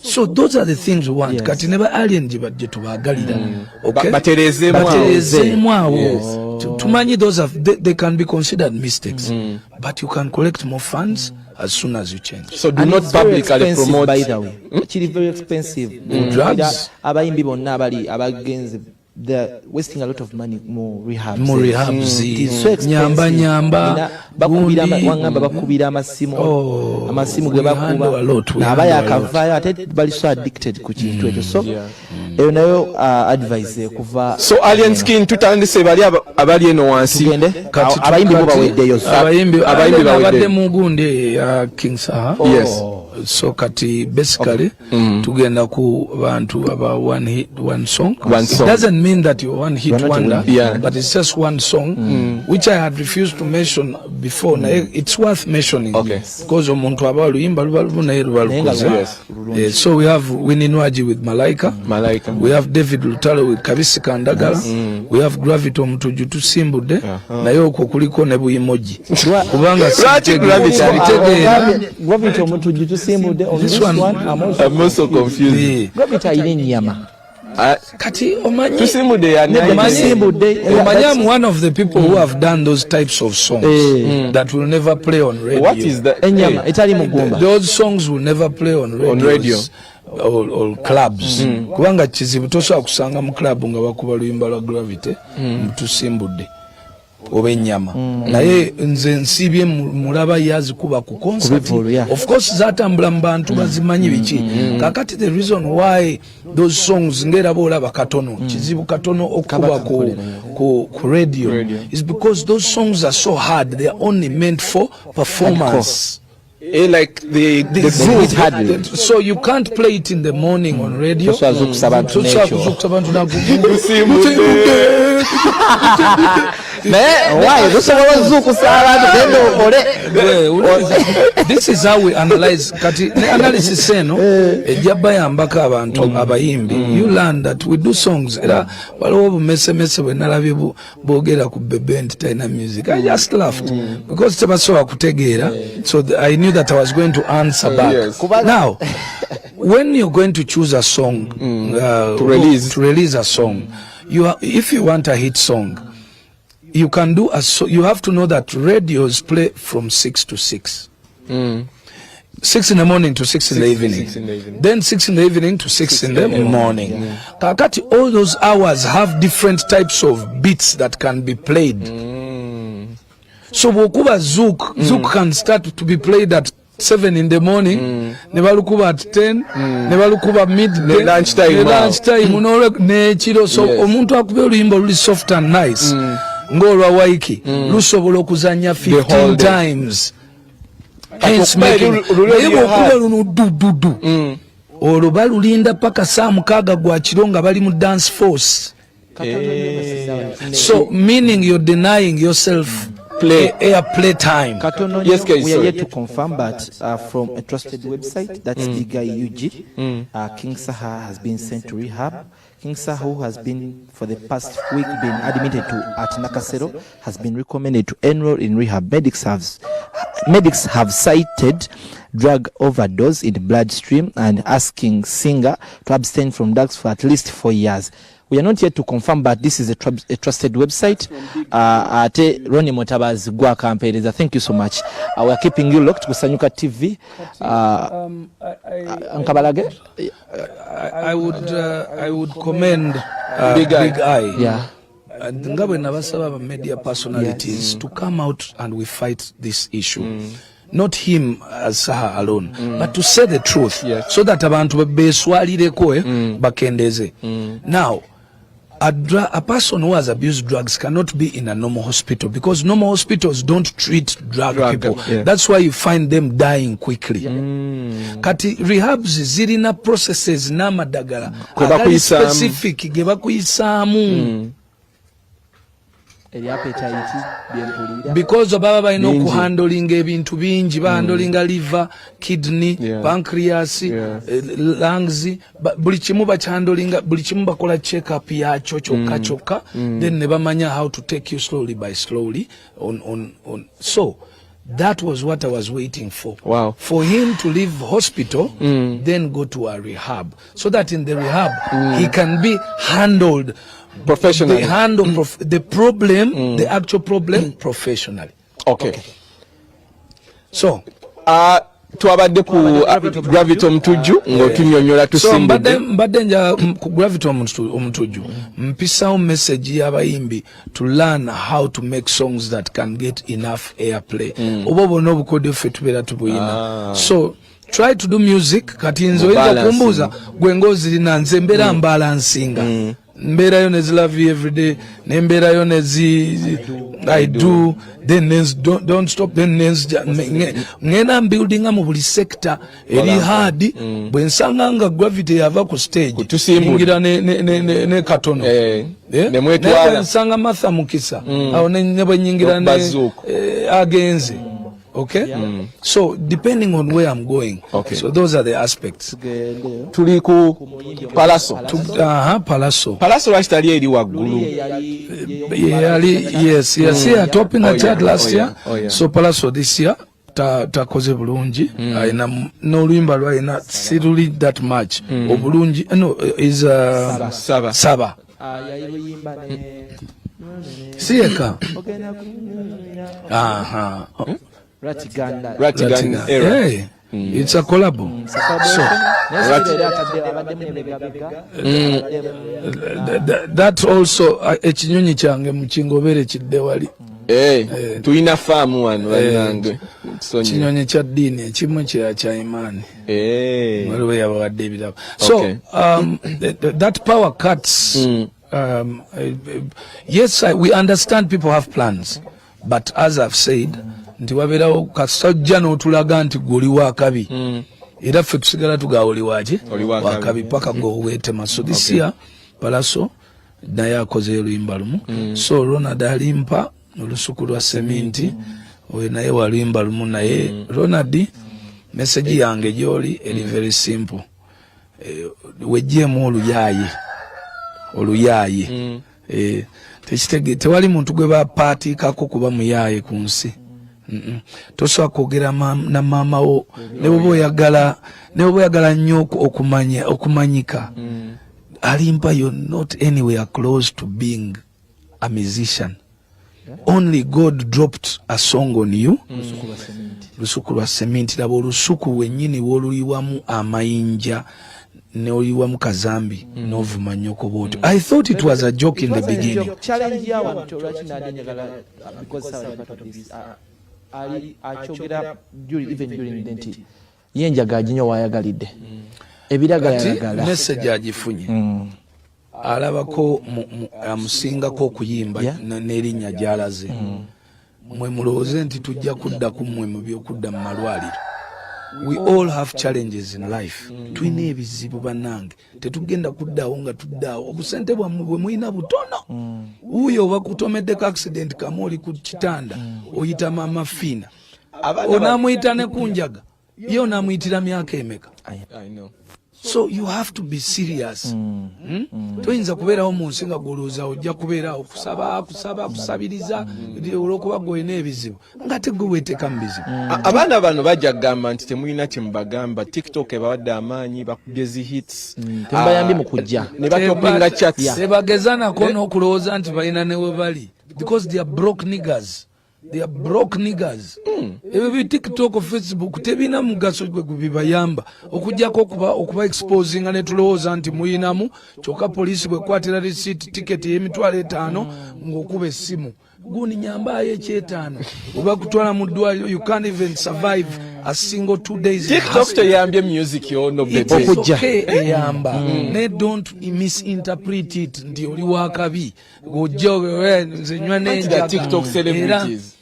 So those are the things we want kati never alien jibadde tubagalira okay baterezemu awo tumanyi those they can be considered mistakes but you can collect more funds as soon as you change so do not publicly promote by the way it's very expensive drugs abayimbi bonna abagenze they're wasting a lot of money more rehabs nyamba bakubira amasimu ge bakuba nabaya akavayo ate bali so addicted ku kintu ekyo so eyo nayo advice kuva so alien skin tutandise bali abali eno wansi abayimbi bo baweddeyo abayimbi babadde mu gunde ya King Saha yes so kati basically tugenda ku bantu aba one song. It doesn't mean that you're one hit wonder but it's just one song which I had refused to mention before na it's worth mentioning because omuntu aba luyimba lubalubuna lubalukoze so we have Wininwaji with Malaika we have David Lutalo with Kabisi Kandagala we have Gravity omutuju tusimbudde naye okwo kuliko ne buyimoji kubanga Gravity omutuju tusimbudde on this one I'm also confused Gravity ayine nyama kati omanyi tusimbudde ya I'm one of the people who have done those types of songs that will never play on radio. What is that? Enyama etali mugumba those songs will never play on radio or clubs kubanga kizibu tosobola kusanga mu club nga bakuba luyimba lwa Gravity tusimbudde oba ennyama naye nze nsibye mulaba yazikuba ku concert of course zatambula mu bantu bazimanyi biki kakati the reason why those songs ngera bolaba katono kizibu katono okuba ku radio is because those songs are so hard they are only meant for performance like the groove hard so you can't play it in the morning on radio Why? This is how we analyze. Kati analysis eno ejaba yambaka abantu abayimbi. You learn that we do songs. Era waliwo mese we nalabye bogera ku Bebe entertainer music. I just laughed because tebasobola kutegeera. So I knew that I was going to answer back. Yes. Now, when you're going to choose a song to release a song, if you want a hit song, you can do you have to know that radios play from 6 to 6. 6 in the morning to 6 in the evening. Then 6 in the evening to 6 in the morning. Kakati, all those hours have different types of beats that can be played. So Bokuba Zouk can start to be played at 7 in the morning, nebalukuba at 10, nebalukuba midday, lunchtime, nechiro. So omuntu akube oluyimba luli soft and nice, ngolwa waiki, lusobola okuzanya 15 times. Hence making okuba luno dududu. Olwo balulinda paka saa 6 gwa kiro nga bali mu dance force. So meaning you're denying yourself airplay time. Yes, we are yet to confirm, but from a trusted website, that's the guy UG, King Saha has been sent to rehab. King Saha, who has been for the past week been admitted to at Nakasero, has been recommended to enroll in rehab. Medics have cited drug overdose in the bloodstream and asking singer to abstain from drugs for at least 4 years. We are not yet to confirm, but this is a trusted website. Ate Ronnie Motabazi gwa kampereza. Thank you so much. We are keeping you locked to Sanyuka TV. Ankabalage? I would commend Big Eye. Yeah. Ngabe nabasaba media personalities to come out and we fight this issue. Not him as Saha alone, but to say the truth, so that abantu beswalireko bakendeze. Now, a person who has abused drugs cannot be in a normal hospital because normal hospitals don't treat drug people. That's why you find them dying quickly. Kati rehabs zirina processes namadagala agali specific gebakuyisamu. Because baba balina okuhandolinga ebintu bingi, bahandolinga liver, kidney, pancreas, lungs, buli kimu bakyandolinga, buli kimu bakola check up yakyo kyokka, then ne bamanya how to take you slowly by slowly on. So that was what I was waiting for. Wow. For him to leave hospital, then go to a rehab, so that in the rehab he can be handled professionally. They handle the problem, the actual problem, professionally. Okay. So, twabadde ku Gravity Omutuju ng'otunyonyola tusimbudde. So mbadde nja ku Gravity Omutuju mpisawo message y'abayimbi to learn how to make songs that can get enough airplay. Obo bonna obukode ffe tubeera tubuyina. So try to do music. Kati nze oyinza kumbuuza gwe ng'ozirina nze mbeera mbalansinga. Mberayo nezi love you every day, nemberayo nezi I do, then nezi don't stop, then nezi ngena building mu buli sector eri hard bwe nsanga nga Gravity yava ku stage ngira ne katono ne mwetwala nsanga Martha Mukisa awo ne bwe nyingira ne agenze. Okay? So depending on where I'm going. Okay. So those are the aspects. Tuli ku Palaso. Palaso. Palaso lwaki eri waggulu. Yes, here topping the chart last year. So Palaso this year takoze bulungi. Aina n'oluyimba lwalina siruli that much. Obulungi no is Saba. Sieka. Ratiganda era. Hey, it's a collabo. So that also ekinyonyi kyange mukingobere kidde wali. Tulina faamu wano wanange. Kinyonyi kya ddiini ekimu kya imaani. Waliwo yabawadde ebirabo. So that power cuts. Yes, we understand people have plans, but as I've said, nti wabeerawo kasajja n'otulaga nti gwe oli wakabi era ffe tusigala tugawa oli waki wakabi paka gwe weetema. So this year Palaso naye akoze oluyimba lumu so Ronald alimpa olusuku lwa seminti oyo naye waluyimba lumu naye Ronald message yange gyoli eri very simple wejjemu oluyaye tekitege tewali muntu gwe bapaatikako kuba muyaye ku nsi tosobola kwogera na maama wo ne bwoba oyagala nnyo okumanyika alimpa you're not anywhere close to being a musician. Only God dropped a song on you. Lusuku lwa seminti labo olusuku wennyini woluyiwamu amayinja ne oliwamu kazambi novuma nnyoko bwotyo. I thought it was a joke in the beginning. Challenge ya wantu lwaki nadenjagala because Saha is part of this. Achogera even during the nti yenjaga ajinyo wayagalidde. Ebiragala message agifunye. Alabako amusingako okuyimba n'erinnya gy'alaze mwe mulowooze nti tujja kudda ku mmwe mu by'okudda mu malwaliro. We all have challenges in life. Tulina ebizibu bannange tetugenda kuddawo nga tuddaawo obusente bwammwe bwe mulina butono. Wuyo oba kutomeddeko accident kamu oli ku kitanda oyita mama fiina onaamuyita ne kunjaga ye onaamuyitira myaka emeka. I know. So you have to be serious. Toyinza kubeerawo mu nsi nga golooza ojja kubeerawo kusabiriza olw'okuba gwolina ebizibu nga tegwe weeteeka mu bizibu. Abaana bano bajja kugamba nti temulina kye mubagamba. TikTok ebawadde amaanyi bakubye zi hits temubayambye mu kujja ne batopinga chats. Tebageza nako n'okulowooza nti balina ne we bali because they are broke niggers. They are broke niggers. Ebyo bi TikTok, Facebook tebina mugaso gwe gubibayamba okujjako okuba exposing ne tulowooza nti muyinamu kyokka poliisi bwe kwatira receipt ticket y'emitwalo 5 ng'okuba essimu guni nyambayo ekyetaano oba kutwala mu ddwaliro you can't even survive a single 2 days. TikTok teyambye music yono Bebe okujja eyamba ne don't misinterpret it nti oli wakabi gojja nze nywa n'enjaga TikTok celebrities.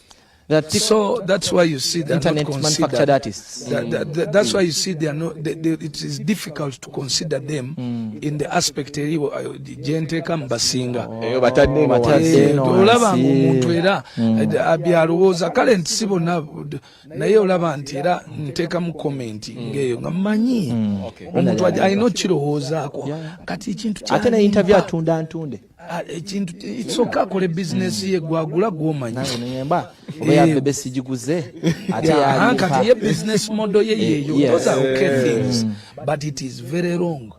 So that's why you see that internet manufactured artists. That's why you see they are not. It is difficult to consider them in the aspect gente kambasinga. Olaba omuntu era abyalowooza kale nti sibona naye olaba nti era nteeka mu comment ngeyo nga mmanyi omuntu alina okirowoozaako kati ekintu ate ne interview atunda ntunde ekintu ekisooka akola business ye gwagula gw'omanyi nayemba oba ya Bebe sigiguze ate kati ye business model ye yeyo those are okay things but it is very wrong.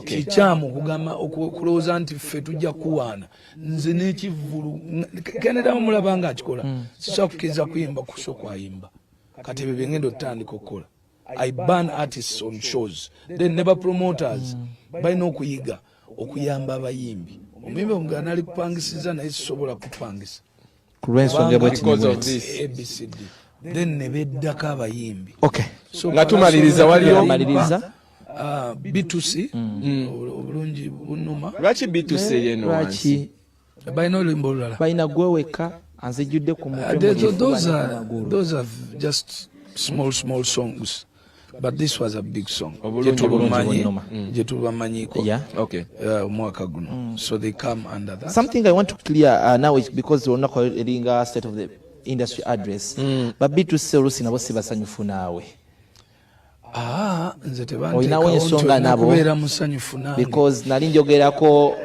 Kikyamu okugamba okulowooza nti ffe tujja kuwaana nze n'ekivvulu Canada mulaba nga akikola sisobola kukkiriza kuyimba kusho kwayimba kati ebyo bye ngenda otandika okukola. I ban artists on shows then never promoters balina okuyiga okuyamba abayimbi omuyimbi omugana ali kupangisiza naye sisobola kupangisa kulwensonga because of this ABCD then ne beddako abayimbi. So nga tumaliriza waliyo B2C obulungi bunuma. Lwaki B2C yeno wansi balina oluyimba olulala balina gweweka anzijjudde ku those are just small songs. But this was a big song. So they come under that. Something I want to clear now is because we're not calling a state of the industry address. But B2C olusi nabo si basanyufu naawe. Nze tebanteekawo kubeera musanyufu nange. Because nali njogerako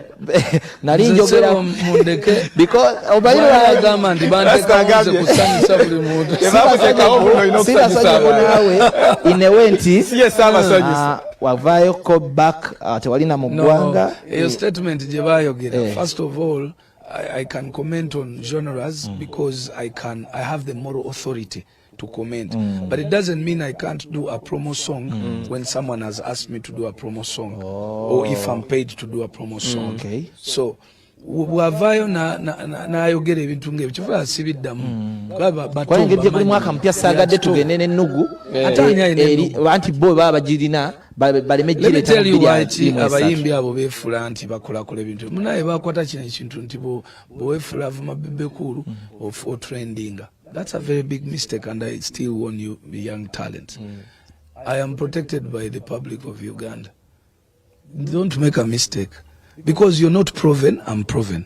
because obayagamba nti banteekawo nze kusanyusa buli muntu. Sirasanyufu naawe in a way nti wavaayo ko back tewalina mu ggwanga. Eyo statement gye baayogera. First of all, I can comment on genres because I have the moral authority to comment. But it doesn't mean I can't do a promo song when someone has asked me to do a promo song or if I'm paid to do a promo song. So wavayo n'ayogera ebintu ng'ebyo kifuba sibiddamu kwalengedde buli mwaka mpya saagadde tugende n'ennugu anti bo baba bagirina baleme gireta abayimbi abo beefula nti bakolakola ebintu munaye bakwata kino ekintu nti boweefula avuma Bebe Cool or trendinga. That's a very big mistake, and I still warn you, young talent. I am protected by the public of Uganda. Don't make a mistake. because you're not proven, I'm proven.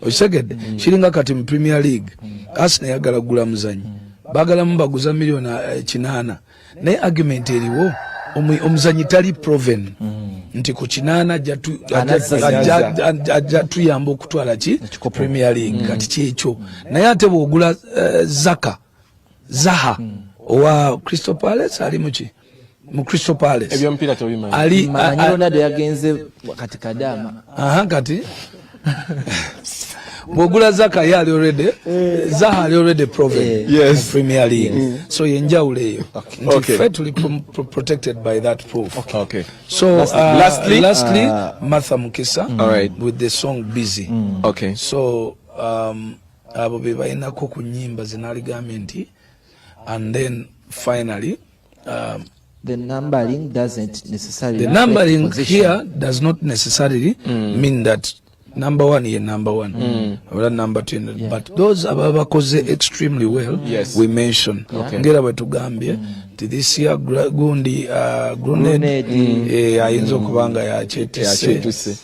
Osegedde shiringa kati mu Premier League Arsenal yagala gula muzanyi bagala mbaguza milioni 8 naye argument eriwo omuzanyi tali proven nti ku 8 ajja tuyamba okutwala ki Premier League kati kyekyo naye ate bwogula Zaha owa Crystal Palace ali muki mu Crystal Palace ebyo mpira tobimanyi ali Ronaldo yagenze kati kadama kati bwogula Zaha yali already proven yes. Premier League so yenjawulo eyo okay. Fairly protected by that proof okay. So lastly Martha Mukisa with the song Busy okay. So abo be balinako ku nnyimba zinaligamenti and then finally the numbering doesn't necessarily here does not necessarily mean that number 1 is number 1 or number 2 but those abakoze extremely well we mention ngera batugambye this year gundi Grenade ayinza okubanga ya chetise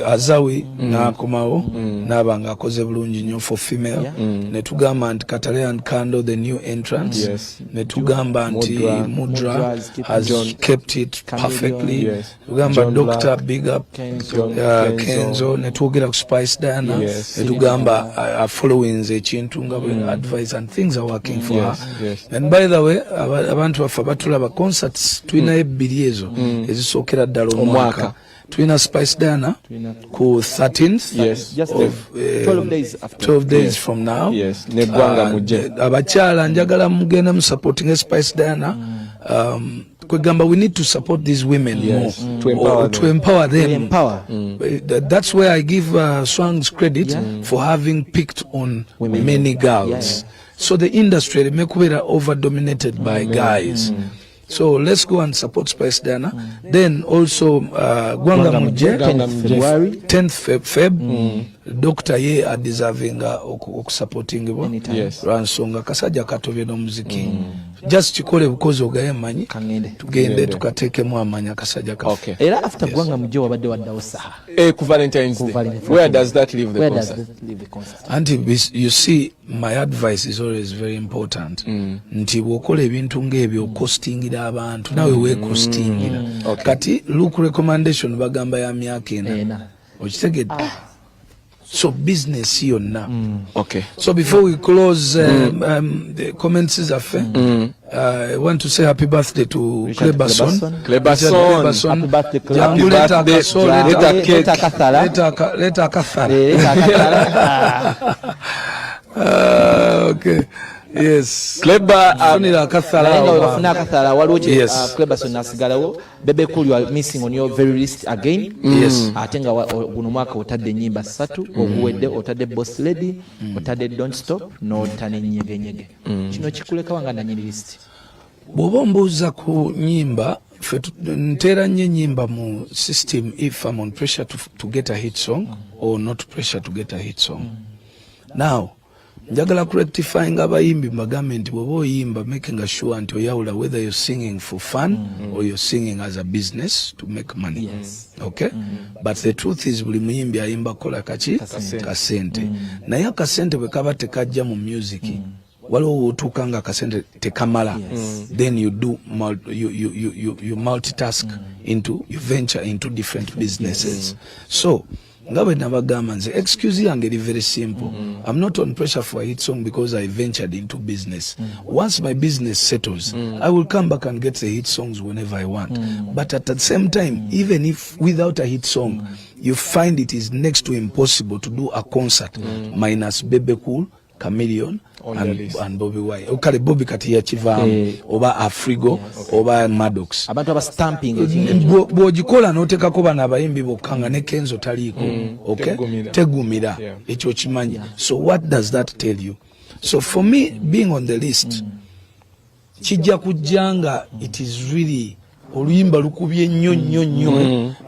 Azawi nakomawo nabanga akoze bulungi nnyo for female netugamba nti Catalan Candle the new entrance netugamba nti Mudra has kept it perfectly tugamba Dr. Big Up Kenzo netwogera ku Spice Diana netugamba followings ekintu nga advice and things are working for her and by the way abantu bafa batulaba concerts tulina ebbiri ezo ezisookera ddala omwaka tulina Spice Diana ku 13th of 12 days from now abakyala njagala mugenda mu supporting Spice Diana kwegamba we need to support these women more to empower them. That's where I give Swang's credit for having picked on many girls. So the industry mekubera over dominated by guys. So let's go and support Spice Diana. Then also Gwanga Muje 10th Feb Dr. Ye are deserving supporting Ransonga Kasaja Katovye no muziki. Just chikole bukozi ogaye manyi tugende tukateke mu amanya Kasaja Katovye. Era after Gwanga Muje wabadde waddawo Saha. Ku Valentine's Day. Where does that leave the concert? And you see, my advice is always very important. Nti bwokola ebintu ng'ebyo costingira abantu nawe we costingira. Kati look recommendation bagamba ya myaka ena. Okitegedde. So business yonna. Okay. So before we close the comments is affair, I want to say happy birthday to Kleberson. Happy birthday, Leta Kathara. Okay. Yes. Kleber Kleberson nasigalawo. Bebe Cool, you are missing on your very list again. Yes. Atenga guno mwaka otadde nyimba 3 obuwedde otadde Boss Lady otadde Don't Stop no otane nyege. Kino kikuleka wanga na nyiri list. Bwoba mbuuza ku nyimba ntera nnyo nyimba mu system if I'm on pressure to get a hit song or not pressure to get a hit song. Now njagala rectifying abayimbi mbagambe nti bwoba oyimba making sure nti oyawula whether you're singing for fun or you're singing as a business to make money. Okay? But the truth is buli muyimbi ayimba kola kasente. Naye akasente bwe kaba tekajja mu music waliwo otuuka nga akasente tekamala then you do you multitask into you venture into different businesses. So ngabe nabagamba nze excuse yange eri very simple. I'm not on pressure for a hit song because I ventured into business. Once my business settles, I will come back and get the hit songs whenever I want. But at the same time, even if without a hit song, you find it is next to impossible to do a concert minus Bebe Cool, Chameleon and Bobby Wine. Okale Bobby kati ya Chivam oba Afrigo oba Maddox. Abantu aba stamping bwogikola n'oteekako bano abayimbi bokkanga ne Kenzo taliiko. Okay? Tegumira. Ekyo kimanyi. So what does that tell you? So for me being on the list kijja kujjanga it is really oluyimba lukubye nnyo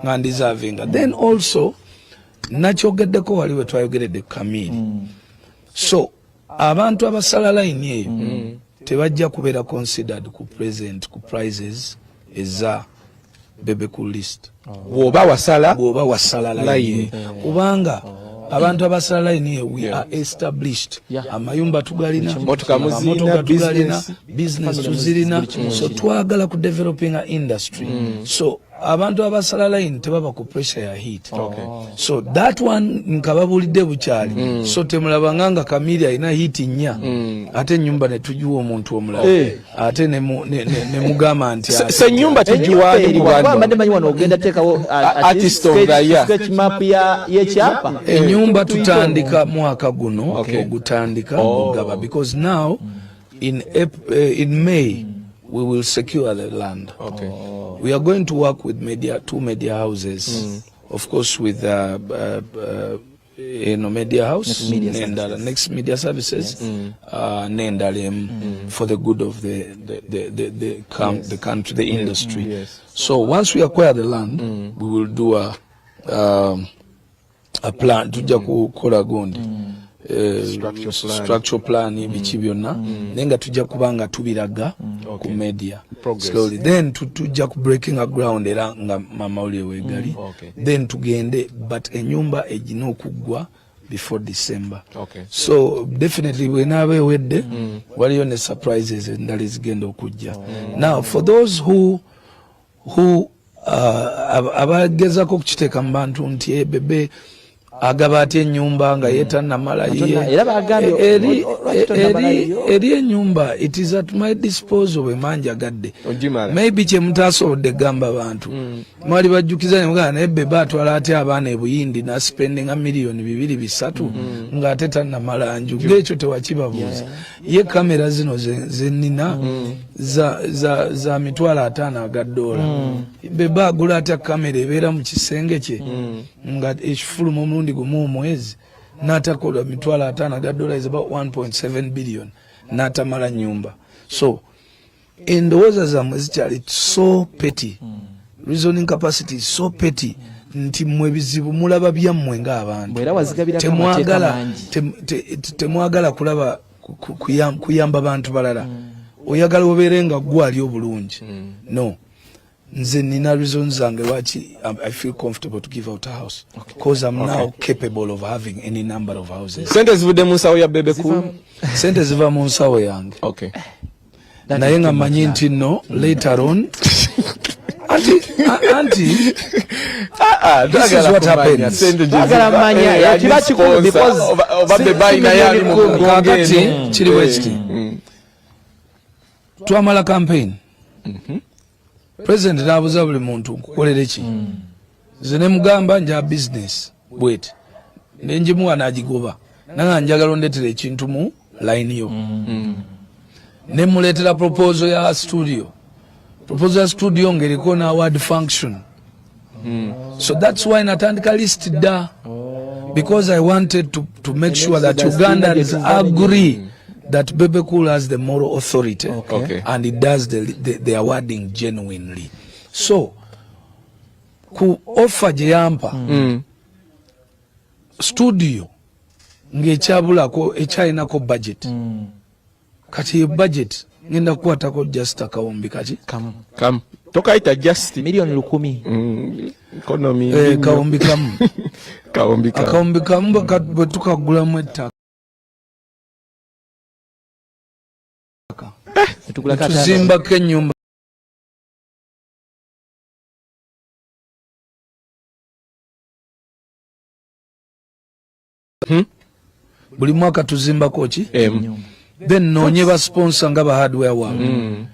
nga deserving. Then also nakyogeddeko wali we twayogeredde Camille. So abantu abasala line eyo tebajja kubeera considered ku present ku prizes eza Bebe Cool list. Bw'oba wasala line. Kubanga abantu abasala line we are established. Amayumba tugalina, motoka tugalina, business tuzirina. So twagala ku developing a industry. So abantu abasala line tebaba ku pressure ya heat. So that one nkababulidde bukyali. So temulabanganga Kamiria ina heat nya. Ate nyumba ne tujuwa omuntu omulala. Ate ne mugamba nti se nyumba tujuwa Uganda. Mbadde manyi wano ogenda tekawo artist of the year. Sketch map ya yekyapa. Nyumba tutandika mwaka guno ogutandika ogaba because now in May we will secure the land. We are going to work with two media houses. Of course with media house next media services Nendalem for the good of the country, the industry. So once we acquire the land we will do a plan tujja kukola gundi structural plan bichi byonna nenga tujja kubanga tubiraga ku media slowly then tujja ku breaking a ground era nga mama uli wegali then tugende but enyumba ejina okugwa before December. So definitely wenabe wedde waliyo ne surprises endali zigenda okujja. Now for those who abagezako kukiteka mu bantu nti Bebe agaba ati enyumba nga yetanamala eri enyumba it is at my disposal wemanja gadde maybe kyemutasobodde gamba abantu mwali bajjukiza nga naye Bebe atwala ati abaana ebuyindi na spending a million 2-3 nga ate tanamala nju ngekyo tewakibabuuza ye kamera zino zenina za $50 aga Bebe agula ati kamera ebeera mu kisenge kye nga ekifulumu omulundi gumu omwezi n'atakola $50 aga is about 1.7 billion n'atamala nyumba. So endowooza zammwe zikyali so petty, reasoning capacity is so petty nti mmwe bizibu mulaba byammwe ng'abantu temwagala kulaba kuyamba bantu balala oyagala obeere nga gwali obulungi. No, nze nina reasons zange lwaki I feel comfortable to give out a house because I'm now capable of having any number of houses. Sente zivudde mu nsawo ya Bebe Cool? Sente ziva mu nsawo yange. Naye nga manyi nti no later on Auntie, this is what happens. Twamala campaign. President n'abuuza buli muntu nkukolere ki. Nze ne mugamba nja business bwet. Ne njimuwa n'agigoba. Nanga njagala ondeetere ekintu mu line yo. Ne muleetera proposal ya studio. Proposal studio ngeriko na award function. So that's why natandika list da. Because I wanted to make sure that Ugandans agree that Bebe Cool has the moral authority and it does the awarding genuinely. So ku offer jyampa studio ng'ekyabulako ekyayinako budget. Kati budget ngenda kukwatako just akawumbi kati kam tokayita just $1,000,000 economy kawumbi kamu akawumbi kamu bwe tukagulamu ettaka tuzimbako ennyumba buli mwaka tuzimbako ki then nonye ba sponsor nga ba hardware wa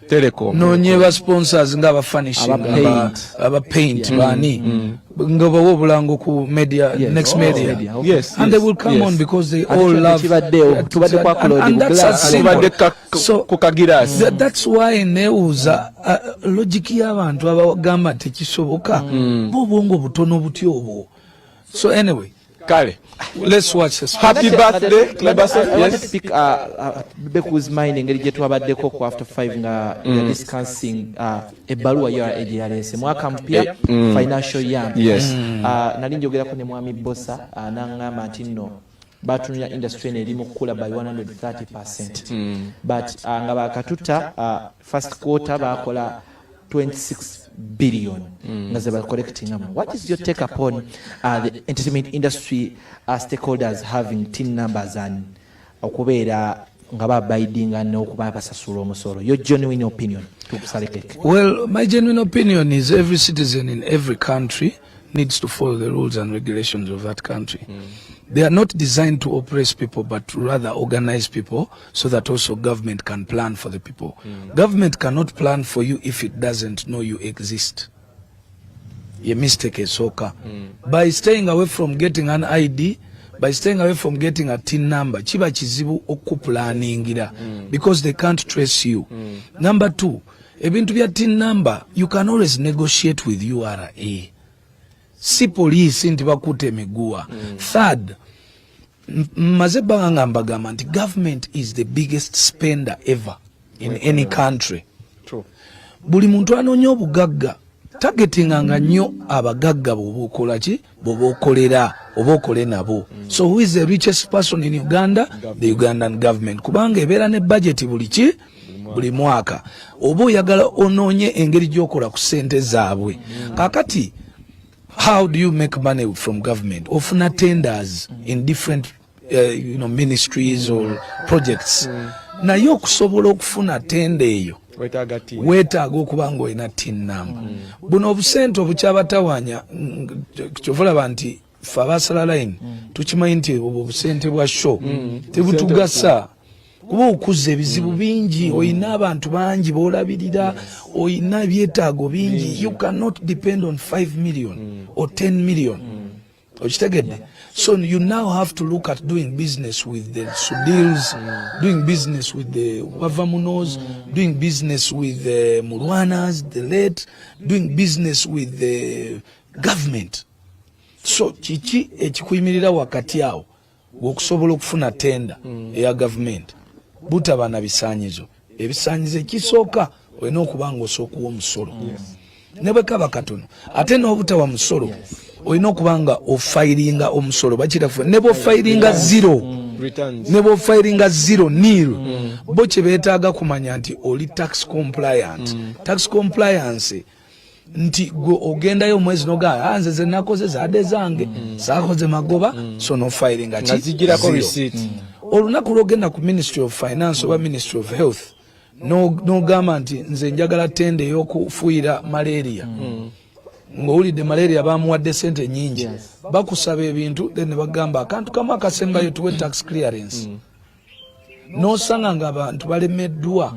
telecom nonye ba sponsors nga ba furnishing aba paint bani nga ba obulango ku media next media and they will come on because they all love tubadde kwa so that's why neuza logic y'abantu abagamba tekisoboka bobongo butono butyo obwo. So anyway, kale, let's watch this. Happy birthday, I wanted to pick Bebe Cool's mind engeri gye twabaddeko ku after 5 nga discussing ebbaluwa ya AGRS mwaka mpya financial year. Nali njogerako ne mwami Bossa n'angamba nti nno batunula industry eno erimu kukula by 130%. But nga bakatuta first quarter bakola 26 billion nga ze collecting. What is your take upon the entertainment industry stakeholders having tin numbers and okubeera nga babaidinga n'okuba basasula omusolo? Your genuine opinion to Salekeke? Well, my genuine opinion is every citizen in every country needs to follow the rules and regulations of that country. They are not designed to oppress people, but rather organize people so that also government can plan for the people. Government cannot plan for you if it doesn't know you exist. A mistake is soka. By staying away from getting an ID, by staying away from getting a TIN number, chiba chizibu okupulaningira because they can't trace you. Number two, ebintu bya TIN number, you can always negotiate with URA. Si police nti bakute migua. Third, mazeba ngambagamba nti government is the biggest spender ever in any country. True. Buli muntu anoonya obugagga targetinganga nnyo abagagga bw'oba ki bw'oba okolera oba okole nabo. So who is the richest person in Uganda? The Ugandan government. Kubanga ebeera ne budget buli mwaka. Oba oyagala onoonye engeri gy'okola ku ssente zaabwe. Kakati how do you make money from government? Ofuna tenders in different ministries or projects. Naye okusobola okufuna tenda eyo weetaaga okuba ng'olina TIN number. Buno obusente obukyabatawanya kyovulaba nti ffe abaasala line tukimanyi nti obwo obusente bwa show tebutugasa kuba okuza ebizibu bingi, oyina abantu bangi boolabirira, oyina ebyetaago bingi. You cannot depend on 5 million or 10 million. Okitegedde? So you now have to look at doing business with the Sudils, doing business with the Wavamunos, doing business with the Murwanas, the late, doing business with the government. So kiki ekikuyimirira wakati awo okusobola okufuna tenda eya government? Butaba na bisanyizo. Ebisanyizo ekisooka olina okuba ng'osooka omusolo. Ne bwe kaba katono ate n'obutawa musolo olina okuba nga ofairinga omusolo bakirafu ne bw'ofairinga zero ne bw'ofairinga zero nil bo kye beetaaga kumanya nti oli tax compliant. Tax compliance nti gwe ogendayo omwezi nogaa nze ze nakoze zaade zange saakoze magoba so n'ofairinga ki nazigirako receipt. Olunaku lw'ogenda ku Ministry of Finance oba Ministry of Health n'ogamba nti nze njagala tende ey'okufuuyira malaria ng'owulidde malaria bamuwadde sente nyingi, bakusaba ebintu then ne bagamba akantu kamu akasembayo tuwe tax clearance. N'osanga ng'abantu balemeddwa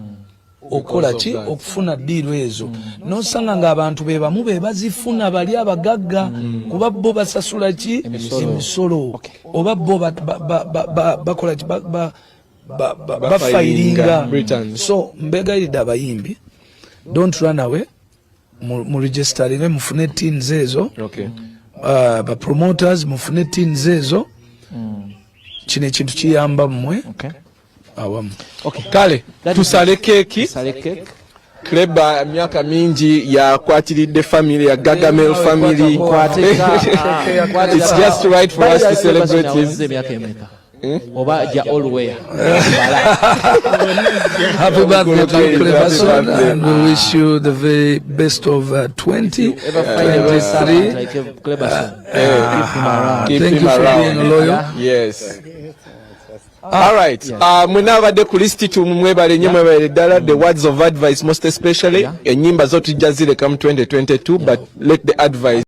okola ki okufuna ddiiro ezo. N'osanga ng'abantu be bamu be bazifuna bali abagagga kuba bo basasula ki emisolo oba bo bakola ki bafairinga. So mbegayiridde abayimbi, don't run away, mu registering mufune tins ezo. Ba promoters mufune tins ezo. Kino ekintu kiyamba mmwe awamu. Kale tusale keeki. Kleba myaka mingi yakwatiridde family ya Gagamel family. It's just right for us to celebrate his Oba ja always. Happy birthday to Cleverson, and we wish you the very best of 2023. Keep Thank him you for around. being loyal. Yes. All right. Mwenabadde ku listi tumwebale nnyo mwebale ddala, the words of advice most especially. Ennyimba zo tujja zireka mu 2022, but let the advice